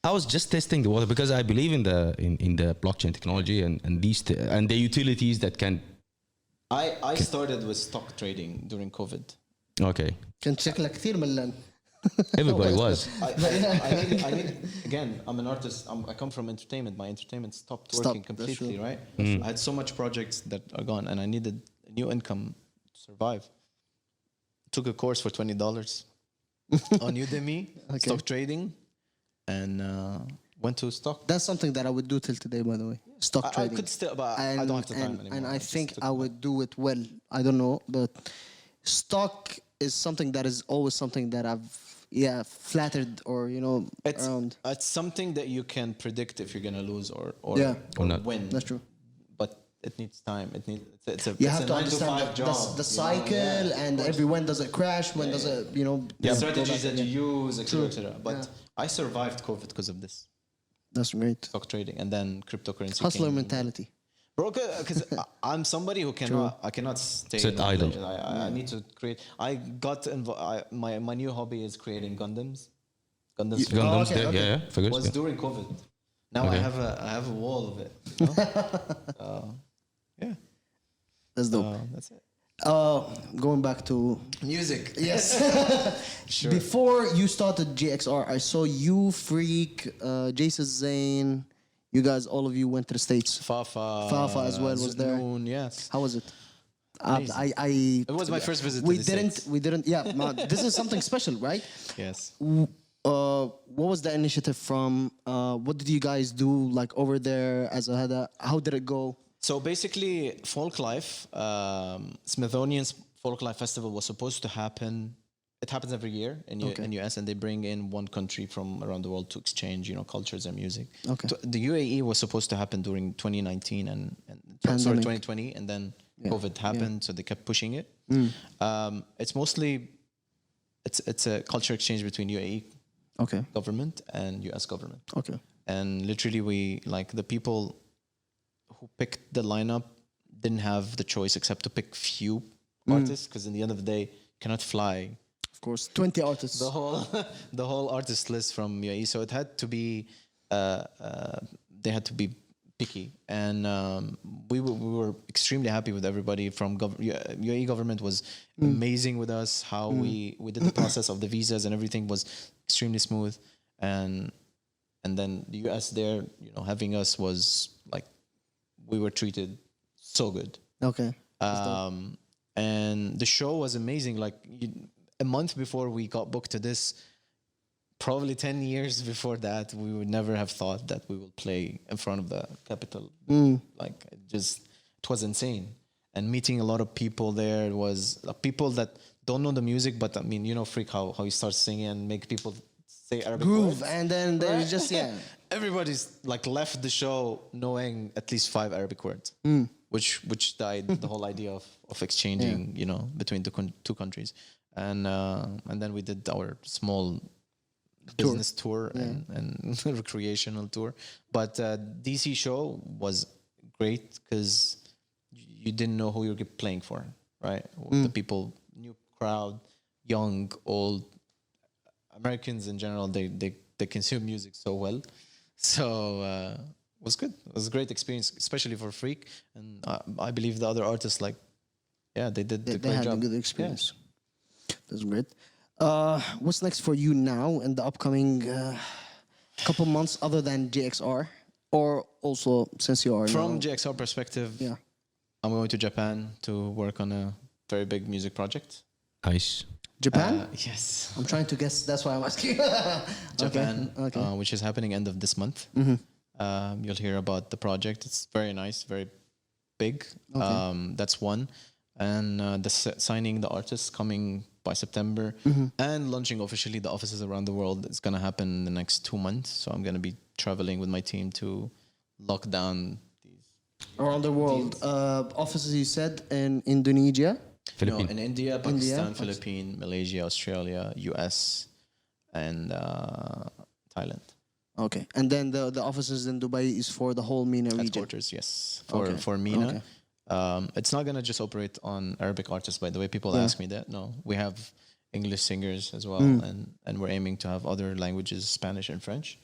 I was just testing the water because I believe in the blockchain technology and and the utilities that can. I started with stock trading during COVID. Okay. كنت شكلك كثير ملان. Everybody was. I mean, again, I'm an artist. I come from entertainment. My entertainment stopped working completely, right? I had so much projects that are gone, and I needed a new income to survive. Took a course for $20 on Udemy, stock trading, and went to stock. That's something that I would do till today, by the way. Stock trading. I could still, but I don't have the time anymore. And I think I would do it well. I don't know, but stock is something that is always something that I've flattered or around. It's something that you can predict if you're gonna lose or not. win. That's true. But it needs time. It's a You it's have a to 9 to understand 5 job. the cycle and every when does it crash, when does it, you know, The go strategies back that you again. use, etc., etc. But I survived COVID because of this That's great. stock trading, and then cryptocurrency. Hustler came. mentality. Bro, because I'm somebody who I cannot stay Sit idle. I need to create. I got involved. My new hobby is creating Gundams. Gundams. Gundams, okay, okay. yeah, figures. Was Yeah. during COVID. Now Okay. I have a wall of it. You know? Yeah. That's dope. That's it. Going back to Music. yes. Sure. Before you started GXR, I saw you, Freak, Jason Zane. You guys, all of you went to the States. Fafa as well was there. Znoon, yes. How was it? It was my first visit to the States. We didn't. Yeah, this is something special, right? Yes. What was the initiative from? What did you guys do like over there as a header? How did it go? So basically, Folklife, Smithsonian's Folklife Festival was supposed to happen. It happens every year in US, and they bring in one country from around the world to exchange, cultures and music. Okay. The UAE was supposed to happen during 2019 and 2020, and then COVID happened, so they kept pushing it. It's mostly it's a culture exchange between UAE government and US government. Okay. And literally, the people who picked the lineup didn't have the choice except to pick few artists, because in the end of the day, you cannot fly. Of course, 20 artists. The whole artist list from UAE, so it had to be they had to be picky, and we were extremely happy with everybody from UAE government was amazing with us. How we did the process of the visas and everything was extremely smooth, and then the US there, having us was like we were treated so good. Okay. And the show was amazing. Like a month before we got booked to this, probably 10 years before that, we would never have thought that we will play in front of the capital. Like it was insane. And meeting a lot of people there was people that don't know the music, but I mean, Freak, how you start singing and make people say Arabic groove, words. and then there's just Everybody's like left the show knowing at least 5 Arabic words, which died the whole idea of exchanging, between the two countries. And then we did our small business tour and recreational tour. But DC show was great because you didn't know who you're playing for, right? The people, new crowd, young, old, Americans in general, they consume music so well. So it was good. It was a great experience, especially for Freak. And I believe the other artists, they did a great had job. a good experience. That's great. What's next for you now in the upcoming couple months, other than GXR, or also since you are from GXR perspective? Yeah, I'm going to Japan to work on a very big music project. Nice. Japan. Yes, I'm trying to guess. That's why I'm asking. Japan, Okay. Which is happening end of this month. You'll hear about the project. It's very nice, very big. That's one. And signing the artists coming by September, and launching officially the offices around the world. It's going to happen in the next 2 months. So I'm going to be traveling with my team to lock down these around the world. Offices, you said, in Indonesia. No, in India, Pakistan, Philippines, Malaysia, Australia, US, and Thailand. Okay, and then the offices in Dubai is for the whole MENA region. Headquarters, yes, for MENA. It's not gonna just operate on Arabic artists, by the way. People ask me that. No, we have English singers as well, and we're aiming to have other languages, Spanish and French.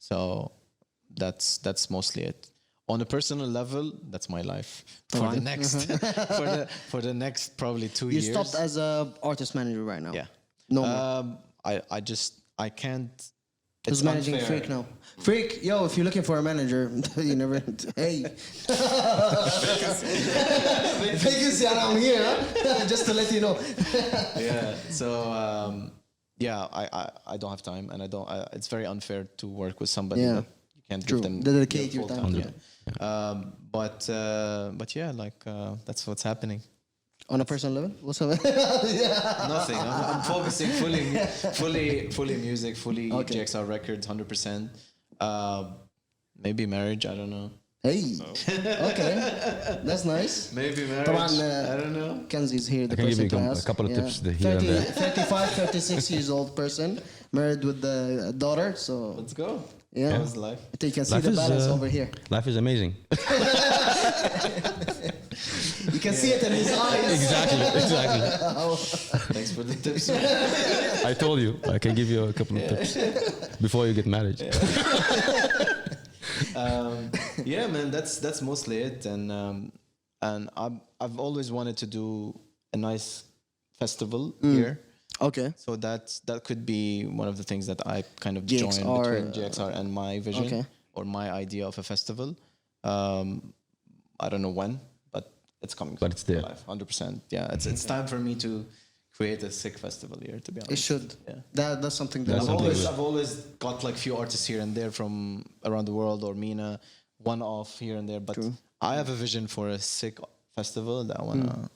So that's mostly it. On a personal level, that's my life for the next for the next probably 2 years. You stopped as a artist manager right now. Yeah. No more. I can't. Who's managing unfair. Freak now? Freak, yo, if you're looking for a manager, you never. Hey. Vacancy, and I'm here, huh? Just to let you know. Yeah. So I don't have time, and I don't. it's very unfair to work with somebody that you can't give them dedicate your time. But yeah, that's what's happening. On a personal level, what's up? Nothing. I'm focusing fully music, fully GXR Records, 100%. Maybe marriage. I don't know. Hey, okay, that's nice. Maybe marriage. طبعا I don't know. Kenzi's here. The I can give person you to a ask. couple of tips here and 30, there. 35, 36 years old person, married with a daughter. So Let's go. yeah, How's life? you can see Life the is, balance over here. Life is amazing. You can see it in his eyes. Exactly. Thanks for the tips. I told you I can give you a couple of tips before you get married. Yeah, man, that's mostly it, and I've always wanted to do a nice festival here. Okay. So that could be one of the things that I kind of GXR, joined between GXR and my vision okay. or my idea of a festival. I don't know when, but it's coming. But it's there. 100%. Yeah, it's time for me to create a sick festival here. To be honest, It should. Yeah. That's something that That's something good. I've always got like few artists here and there from around the world, or Mina, one off here and there. But True. I have a vision for a sick festival that I wanna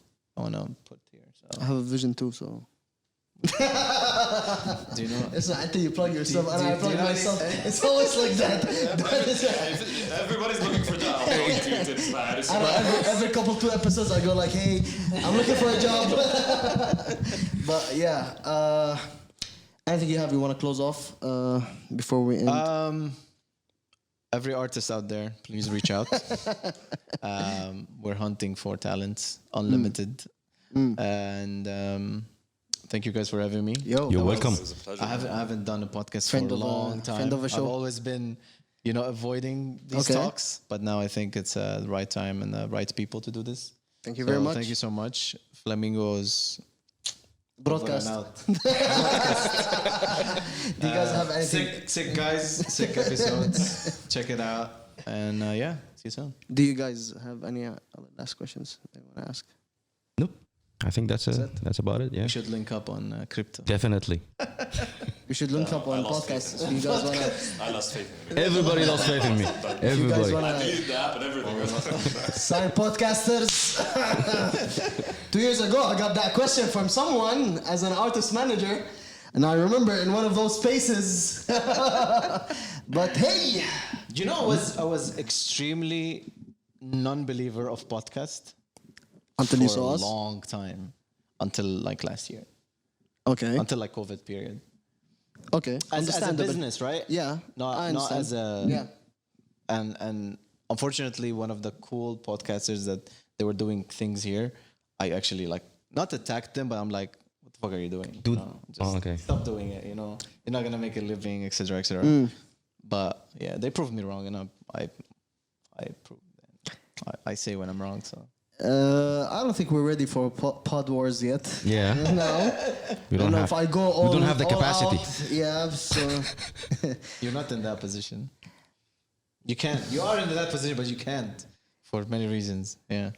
put here. So. I have a vision too. So Do you know? it's not until you plug yourself and I do plug you know myself. any- It's always like that. Everybody's looking for that. I know, every couple 2 episodes I go like, hey, I'm looking for a job. But yeah, anything you want to close off before we end? Every artist out there, please reach out. We're hunting for talents, unlimited, and thank you guys for having me. You're welcome. I haven't done a podcast Friend for a of a- long time. friend of a show. I've always been, avoiding these Okay. talks, but now I think it's the right time and the right people to do this. Thank you very much. Thank you so much, Flamingos. Broadcast. Over and out. Do you guys have anything? Sick guys, sick episodes. Check it out, and yeah, see you soon. Do you guys have any other last questions they want to ask? Nope. I think that's about it. Yeah. We should link up on crypto. Definitely. We should link up on podcasts. Do you guys want to? I lost faith in it. Everybody lost faith in me. You guys Everybody. want to Delete the app and everything. sign podcasters? 2 years ago, I got that question from someone as an artist manager, and I remember in one of those spaces. But hey, You know, I was extremely non-believer of podcast until you for saw a us. long time, until like last year, Okay. until like COVID period. Okay. As a Understandable. business, right? Yeah. I Not understand. as a Yeah. and unfortunately, one of the cool podcasters that they were doing things here, I actually like not attacked them, but I'm like, what the fuck are you doing? Dude. Just Okay. stop doing it. You're not gonna make a living, etc., etc. But yeah, they proved me wrong, and I proved them. I say when I'm wrong. So I don't think we're ready for pod wars yet. Yeah. No. We I don't know if I go all. we don't have the all capacity. out. Yeah. So. you're not in that position. You can't. You are in that position, but you can't for many reasons. Yeah.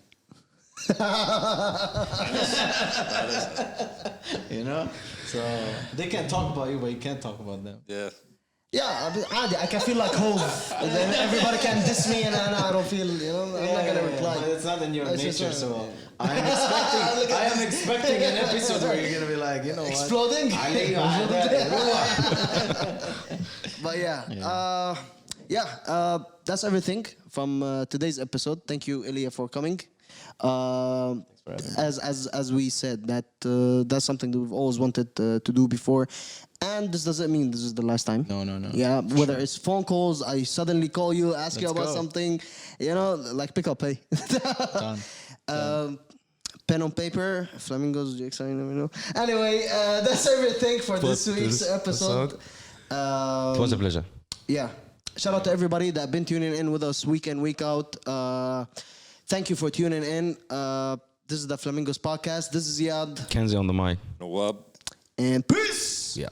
So they can talk about you, but you can't talk about them. Yeah. Yeah, I can feel like home. And then everybody can diss me, and I don't feel. I'm not gonna reply. But it's not in your That's nature, just, so I am expecting an episode where you're gonna be like, you know what? Exploding. علي But yeah, that's everything from today's episode. Thank you, Elia, for coming. As we said, that's something that we've always wanted to do before, and this doesn't mean this is the last time. No. Yeah, whether it's phone calls, I suddenly call you, ask you Let's about go. something, like pick up, hey. Done. Pen on paper, Flamingos, GXR, you never know. Anyway, that's everything for this week's episode. It was a pleasure. Yeah. Shout out to everybody that been tuning in with us week in, week out. Thank you for tuning in. This is the Flamingos podcast. This is Yad. Kanzi on the mic. Awab. And peace! Yeah.